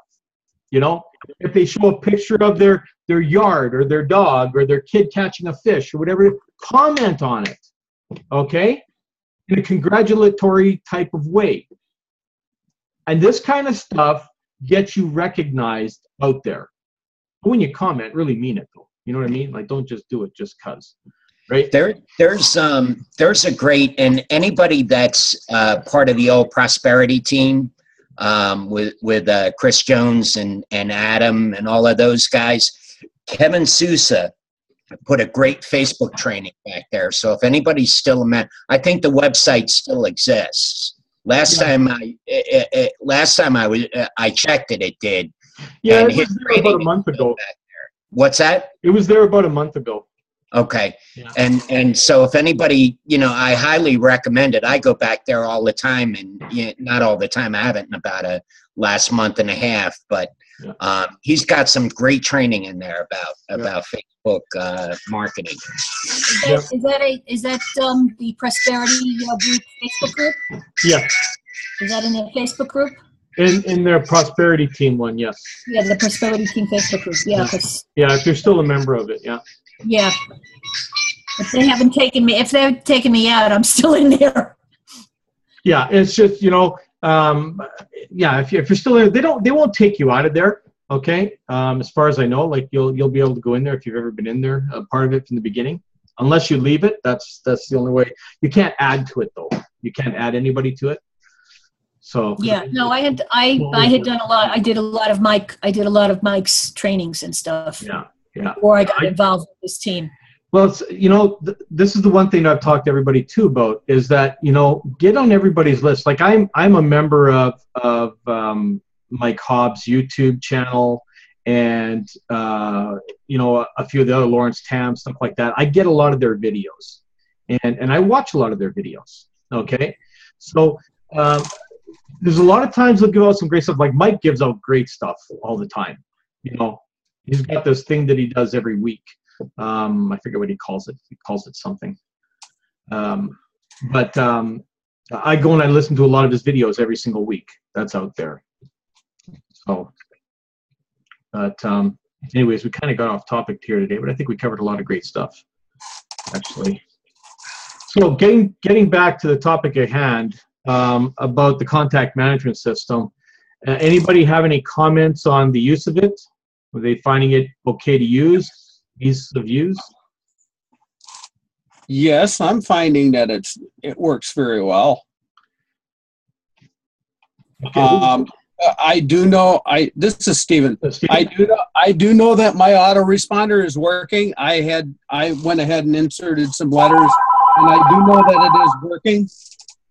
A: If they show a picture of their yard or their dog or their kid catching a fish or whatever, comment on it, okay? In a congratulatory type of way. And this kind of stuff gets you recognized out there. But when you comment, really mean it though. You know what I mean? Like, don't just do it just cause, right?
E: There's a great, and anybody that's part of the old prosperity team, with Chris Jones and Adam and all of those guys, Kevin Sousa put a great Facebook training back there. So if anybody's still I think the website still exists. Last time I checked it, it did.
A: Yeah,
E: and
A: it was there about a month ago.
E: Back there. What's that?
A: It was there about a month ago.
E: Okay.
A: Yeah.
E: And so if anybody, I highly recommend it. I go back there all the time, and not all the time. I haven't in about a last month and a half, but he's got some great training in there about Facebook marketing.
D: Is that the Prosperity Group Facebook group?
A: Yeah.
D: Is that in the Facebook group?
A: In their prosperity team one, yes.
D: Yeah, the Prosperity Team Facebook group. Yeah.
A: Yeah, if you're still a member of it, yeah.
D: Yeah. If they haven't taken me, if they've taken me out, I'm still in there.
A: Yeah, it's just, if you're still in, they won't take you out of there, okay? As far as I know, like you'll be able to go in there if you've ever been in there, part of it from the beginning. Unless you leave it, that's the only way. You can't add to it though. You can't add anybody to it. So
D: yeah, no, I had done a lot. I did a lot of Mike's trainings and stuff.
A: Yeah.
D: Before I got involved with this team.
A: Well, it's, this is the one thing that I've talked to everybody too about is that, get on everybody's list. Like I'm a member of Mike Hobbs' YouTube channel and, a few of the other Lawrence Tam, stuff like that. I get a lot of their videos and I watch a lot of their videos. Okay. So, there's a lot of times they'll give out some great stuff. Like Mike gives out great stuff all the time. He's got this thing that he does every week. I forget what he calls it. He calls it something. But I go and I listen to a lot of his videos every single week. That's out there. So, but anyways, we kind of got off topic here today, but I think we covered a lot of great stuff, actually. So getting back to the topic at hand, about the contact management system. Anybody have any comments on the use of it? Are they finding it okay to use? Ease of use?
G: Yes, I'm finding that it works very well.
A: Okay.
G: I do know. This is Stephen. I do know that my autoresponder is working. I went ahead and inserted some letters, and I do know that it is working.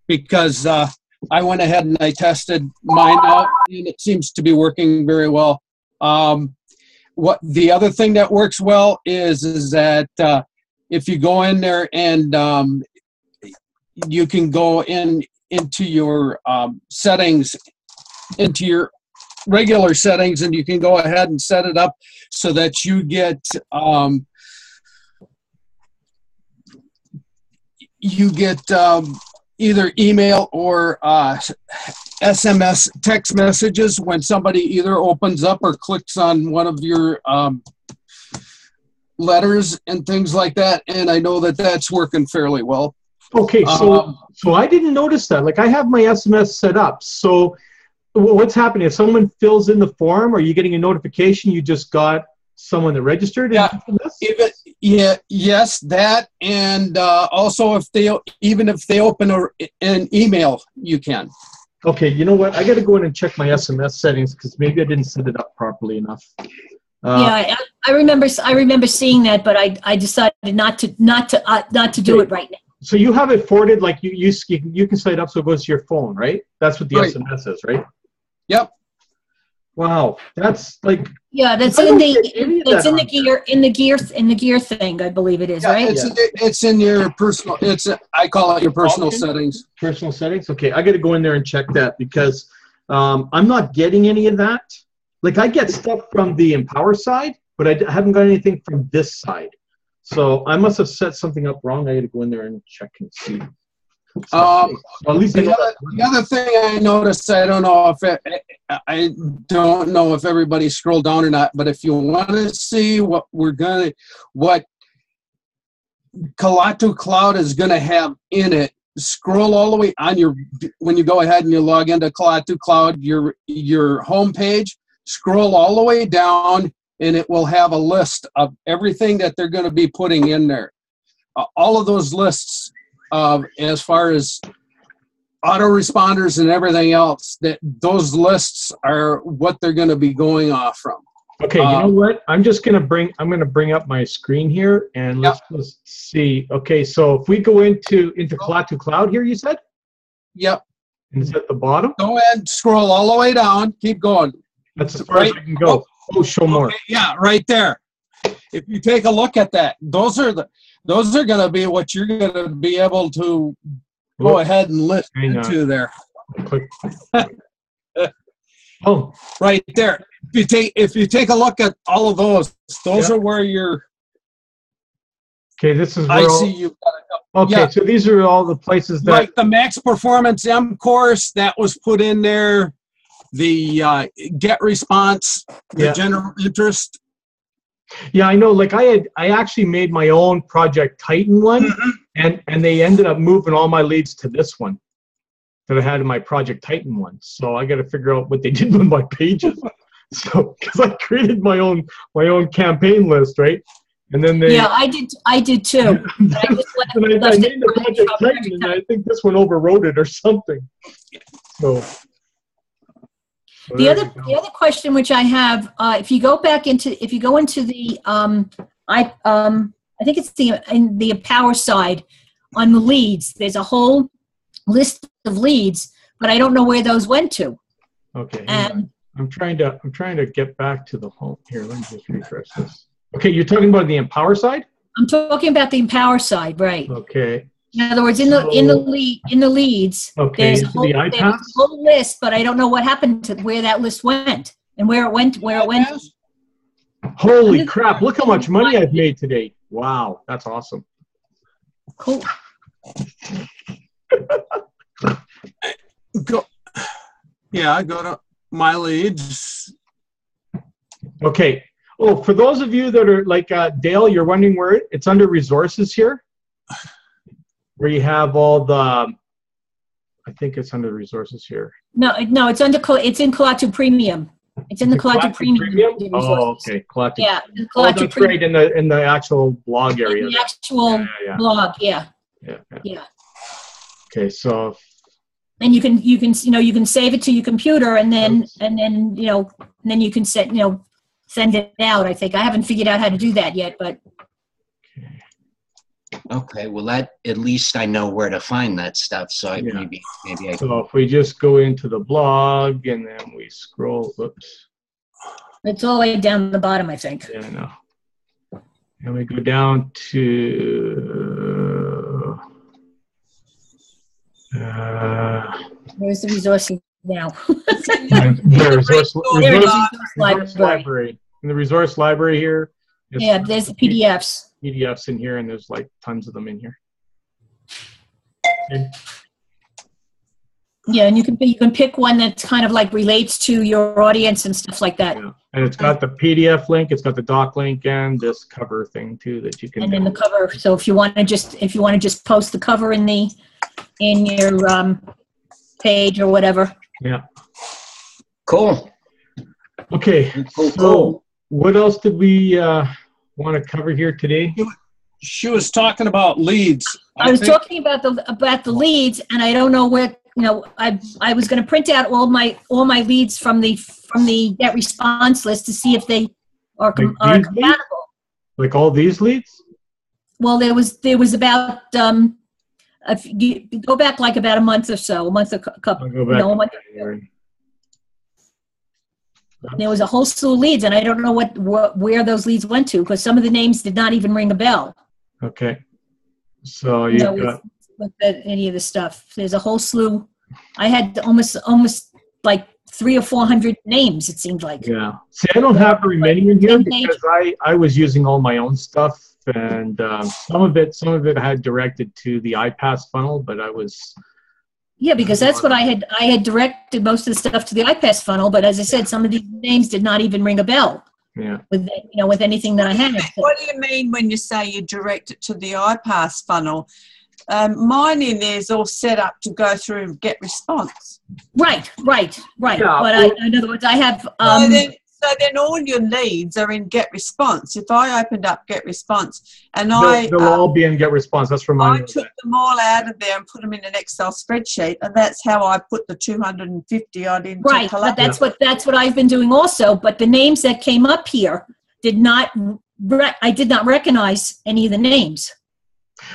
G: Because I went ahead and I tested mine out, and it seems to be working very well. What the other thing that works well is that if you go in there and you can go into your settings, into your regular settings, and you can go ahead and set it up so that you get either email or SMS text messages when somebody either opens up or clicks on one of your letters and things like that. And I know that that's working fairly well.
A: Okay, so I didn't notice that. Like I have my SMS set up. So what's happening? If someone fills in the form, are you getting a notification you just got someone that registered?
G: Yeah, yes, that, and also if they open an email, you can.
A: Okay, you know what? I got to go in and check my SMS settings because maybe I didn't set it up properly enough.
D: Yeah, I remember seeing that, but I decided not to do it right now.
A: So you have it forwarded, like you can set it up so it goes to your phone, right? That's what the
G: Right.
A: SMS is, right?
G: Yep.
A: Wow, that's like
D: Yeah, that's
A: I
D: in
A: don't
D: the
A: get any of
D: that's
A: that
D: in the
A: on
D: gear thing, I believe it is,
G: Yeah,
D: right?
G: it's in your personal. I call it your personal settings.
A: personal settings. Okay, I got to go in there and check that because I'm not getting any of that. Like I get stuff from the Empower side, but I haven't got anything from this side. So I must have set something up wrong. I got to go in there and check and see. So at least
G: The other thing I noticed, I don't know if everybody scrolled down or not, but if you want to see what Kalatu Cloud is going to have in it, scroll all the way on when you go ahead and you log into Kalatu Cloud, your home page, scroll all the way down, and it will have a list of everything that they're going to be putting in there. All of those lists, as far as autoresponders and everything else, those lists are what they're going to be going off from.
A: Okay, you know what? I'm going to bring up my screen here and let's just see. Okay, so if we go into Kalatu Cloud here, you said?
G: Yep.
A: And it's at the bottom?
G: Go ahead, scroll all the way down, keep going.
A: That's as far as I can go. Oh, show more.
G: Okay, yeah, right there. If you take a look at that, those are going to be what you're going to be able to go ahead and list into there.
A: Click. Oh,
G: right there. If you take a look at all of those are where you're.
A: Okay, this is where
G: I see you.
A: Okay, so these are all the places that
G: like the Max Performance M course that was put in there, the Get Response, the General Interest.
A: Yeah, I know. Like I actually made my own Project Titan one, and they ended up moving all my leads to this one that I had in my Project Titan one. So I got to figure out what they did with my pages. So because I created my own campaign list, right? And then they
D: I did too.
A: I named the Project Titan, and I think this one overrode it or something. So.
D: The other question which I have, if you go into the I think it's in the Empower side on the leads, there's a whole list of leads, but I don't know where those went to.
A: Okay. And I'm trying to get back to the home here. Let me just refresh this. Okay, you're talking about the Empower side?
D: I'm talking about the Empower side, right?
A: Okay.
D: In other words, in the leads,
A: okay,
D: there's a whole list, but I don't know what happened to where that list went and where it went.
A: Holy crap! Look how much money I've made today. Wow, that's awesome.
D: Cool.
G: Go to my leads.
A: Okay. Oh, for those of you that are like Dale, you're wondering where it's under resources here. Where you have all the, I think it's under resources here.
D: No, it's in Kalatu Premium. It's in the Kalatu Premium.
A: Oh, okay, Kalatu.
D: Yeah,
A: Kalatu that's Premium. Right in the actual blog area.
D: In the actual blog, yeah.
A: Okay, so.
D: And you can save it to your computer, and then you can send it out. I think I haven't figured out how to do that yet, but.
E: Okay, well, at least I know where to find that stuff. So maybe I.
A: So if we just go into the blog and then we scroll, oops.
D: It's all the way down the bottom, I think.
A: Yeah, I know. And we go down to.
D: Where's the resources now?
A: resource library. In the resource library here.
D: Yeah, there's the PDFs.
A: PDFs in here, and there's like tons of them in here. Okay.
D: Yeah, and you can pick one that kind of like relates to your audience and stuff like that.
A: Yeah. And it's got the PDF link, it's got the doc link, and this cover thing too that you can.
D: And then the cover. So if you want to just post the cover in your page or whatever.
A: Yeah.
E: Cool.
A: Okay. Cool. What else did we want to cover here today?
G: She was talking about leads.
D: I was talking about the leads, and I don't know where I was going to print out all my leads from the get response list to see if they are
A: Like
D: are
A: these leads?
D: compatible.
A: Like all these leads?
D: Well, there was about if you go back like about a month or so,
A: I'll go back
D: a month.
A: to January.
D: There was a whole slew of leads, and I don't know where those leads went to, because some of the names did not even ring a bell.
A: Okay. So you've got...
D: with any of the stuff. There's a whole slew. I had almost like 300 or 400 names, it seemed like.
A: Yeah. See, I don't have very many in here because I was using all my own stuff, and some of it had directed to the iPass funnel, but I was...
D: Yeah, because that's what I had directed most of the stuff to the iPass funnel, but as I said, some of these names did not even ring a bell.
A: Yeah.
D: With anything that I had.
C: What do you mean when you say you direct it to the iPass funnel? Mine in there is all set up to go through and get response.
D: Right.
A: Yeah,
D: But in other words, I have.
C: So then all your leads are in get response. If I opened up get response and
A: they'll all be in get response. That's from
C: I took them all out of there and put them in an Excel spreadsheet, and that's how I put the 250 odd into
D: Right, but that's what I've been doing also. But the names that came up here I did not recognize any of the names.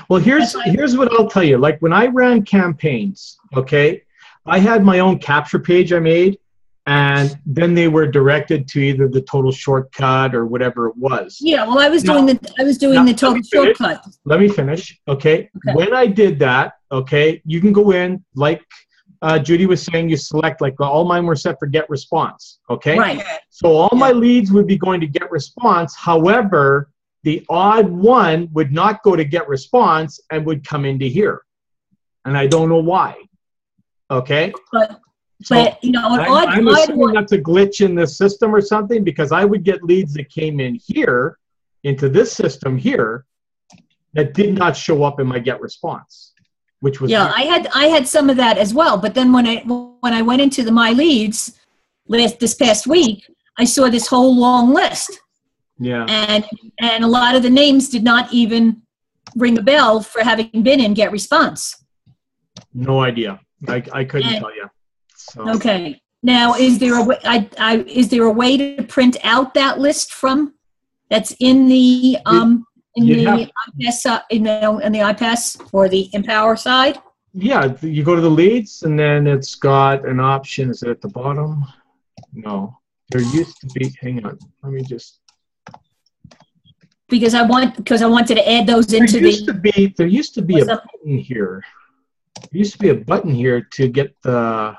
A: Well, here's what I'll tell you. Like when I ran campaigns, okay, I had my own capture page I made, and then they were directed to either the total shortcut or whatever it was.
D: Yeah, well, I was doing the total shortcut.
A: Let me finish. Okay. When I did that, okay, you can go in like Judy was saying. You select like all mine were set for get response. Okay.
D: Right.
A: So all my leads would be going to get response. However, the odd one would not go to get response and would come into here, and I don't know why. Okay.
D: But you know,
A: I'm assuming that's a glitch in the system or something, because I would get leads that came in here into this system here that did not show up in my get response, which was
D: I had some of that as well. But then when I went into the my leads list this past week, I saw this whole long list.
A: Yeah.
D: And a lot of the names did not even ring a bell for having been in get response.
A: No idea. I couldn't tell you. So.
D: Okay. Now, is there a way to print out that list that's in the iPass or the Empower side?
A: Yeah, you go to the leads, and then it's got an option. Is it at the bottom? No, there used to be. Hang on, let me just.
D: Because I wanted to add those into
A: There used to be a button here. There used to be a button here to get the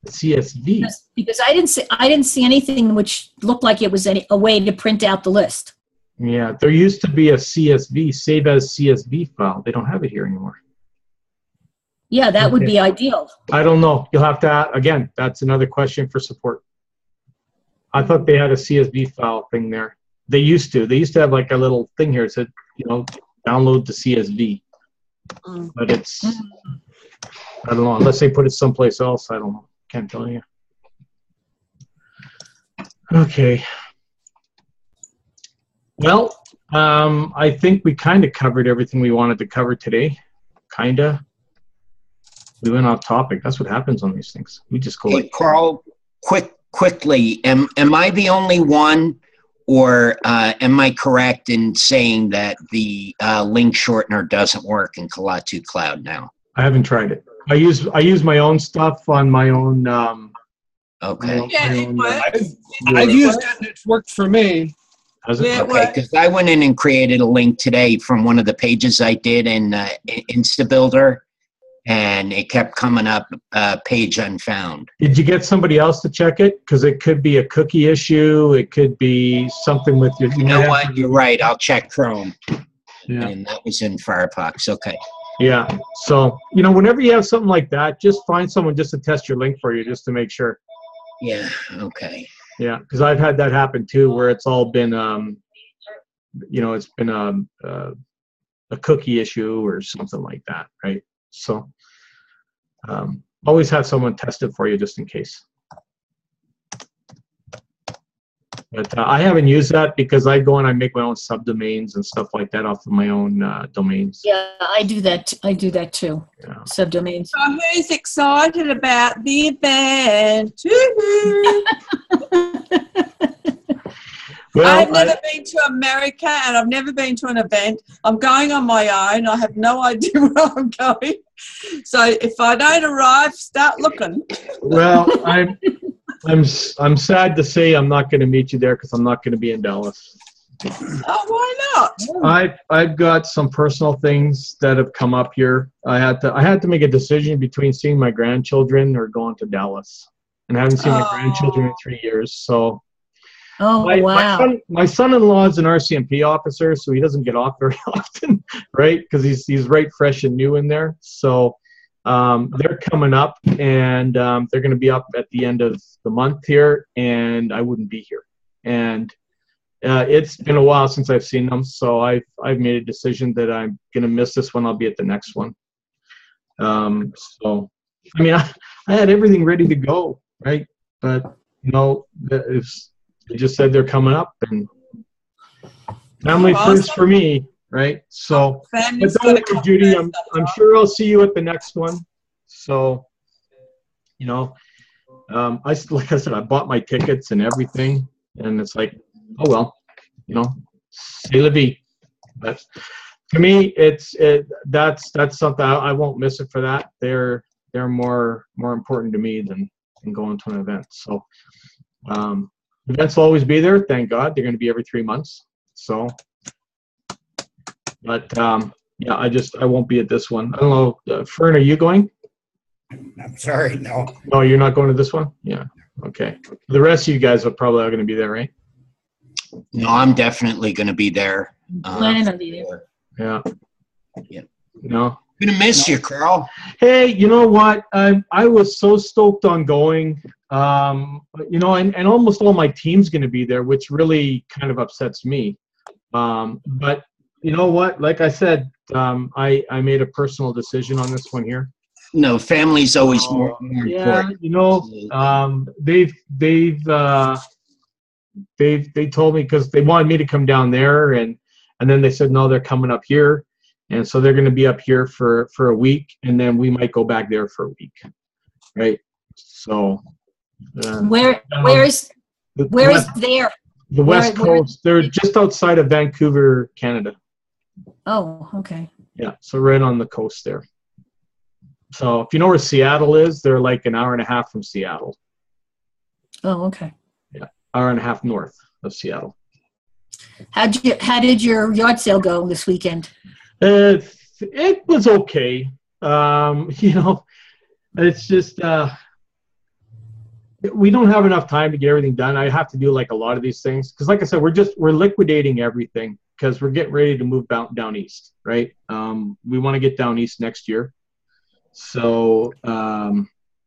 A: CSV.
D: Because I didn't see anything which looked like it was a way to print out the list.
A: Yeah, there used to be a CSV, save as CSV file. They don't have it here anymore.
D: Yeah, that would be ideal.
A: I don't know. You'll have to, again, that's another question for support. I thought they had a CSV file thing there. They used to have like a little thing here that said, download the CSV. But it's, I don't know, unless they put it someplace else, I don't know. Can't tell you. Okay. Well, I think we kind of covered everything we wanted to cover today. Kinda. We went off topic. That's what happens on these things. We just go.
E: Hey, Carl, quickly, am I the only one, or am I correct in saying that the link shortener doesn't work in Kalatu Cloud now?
A: I haven't tried it. I use my own stuff on my own.
E: Okay.
C: It works.
G: I've used it and it's worked for me.
A: Has it?
C: Yeah.
E: Okay, because I went in and created a link today from one of the pages I did in InstaBuilder, and it kept coming up page unfound.
A: Did you get somebody else to check it? Because it could be a cookie issue. It could be something with your.
E: You know what? You're right. I'll check Chrome.
A: Yeah.
E: And that was in Firefox. Okay.
A: Yeah. So, whenever you have something like that, just find someone just to test your link for you, just to make sure.
E: Yeah. Okay.
A: Yeah. Because I've had that happen too, where it's all been, it's been a cookie issue or something like that. Right. So, always have someone test it for you just in case. But I haven't used that because I go and I make my own subdomains and stuff like that off of my own domains.
D: Yeah, I do that. I do that too.
A: Yeah.
D: Subdomains.
C: So who's excited about the event? Woo-hoo.
A: Well,
C: I've never been to America and I've never been to an event. I'm going on my own. I have no idea where I'm going. So if I don't arrive, start looking.
A: well, I'm sad to say I'm not going to meet you there because I'm not going to be in Dallas.
C: Oh, why not?
A: I've got some personal things that have come up here. I had to make a decision between seeing my grandchildren or going to Dallas, and I haven't seen my grandchildren in 3 years. So,
D: wow.
A: my son-in-law is an RCMP officer, so he doesn't get off very often, right? Because he's right fresh and new in there. So they're coming up, and they're going to be up at the end of the month here, and I wouldn't be here. And it's been a while since I've seen them, so I've made a decision that I'm going to miss this one. I'll be at the next one. So, I mean, I had everything ready to go, right? But, you know, they just said they're coming up, and family first for me, right? So, but don't worry, Judy, I'm sure I'll see you at the next one. So, you know, like I said, I bought my tickets and everything, and it's like, oh well, you know, c'est la vie. But to me, that's something I won't miss it for that. They're more important to me than going to an event. So events will always be there. Thank God, they're going to be every 3 months. So, but yeah, I won't be at this one. I don't know, Fern, are you going?
B: I'm sorry, no.
A: No, you're not going to this one? Yeah. Okay. The rest of you guys are probably going to be there, right?
E: No, I'm definitely going to be there.
D: Planning on being there.
A: Yeah.
E: Yeah.
A: No.
E: Gonna miss you, Carl.
A: Hey, you know what? I was so stoked on going. You know, and almost all my team's going to be there, which really kind of upsets me. But you know what? Like I said, I made a personal decision on this one here.
E: No, family's always more
A: Yeah,
E: important.
A: you know, they told me because they wanted me to come down there, and then they said no, they're coming up here, and so they're going to be up here for a week, and then we might go back there for a week, right? So
D: Where is there?
A: the West Coast? They're just outside of Vancouver, Canada.
D: Oh, okay.
A: Yeah, so right on the coast there. So if you know where Seattle is, they're like an hour and a half from Seattle.
D: Oh, okay.
A: Yeah, hour and a half north of Seattle.
D: How did your yard sale go this weekend?
A: It was okay. You know, it's just we don't have enough time to get everything done. I have to do like a lot of these things because, like I said, we're liquidating everything because we're getting ready to move down east, right? We want to get down east next year. So,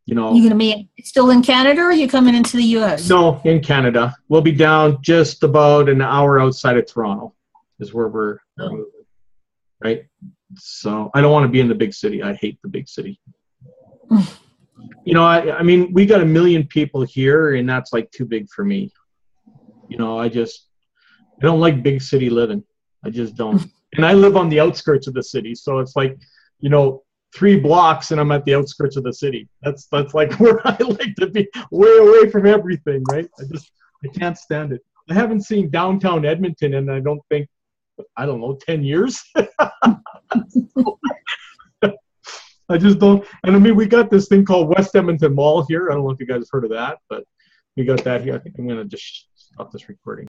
A: you know.
D: You going to be still in Canada or are you coming into the U.S.?
A: No, in Canada. We'll be down just about an hour outside of Toronto is where we're moving, right? So I don't want to be in the big city. I hate the big city. You know, I mean, we got 1 million people here, and that's like too big for me. You know, I don't like big city living. I just don't. And I live on the outskirts of the city, so it's like, you know, 3 blocks and I'm at the outskirts of the city. That's like where I like to be, way away from everything, right? I can't stand it. I haven't seen downtown Edmonton in, I don't know, 10 years. I just don't. And I mean, we got this thing called West Edmonton Mall here. I don't know if you guys have heard of that, but we got that here. I think I'm going to just stop this recording.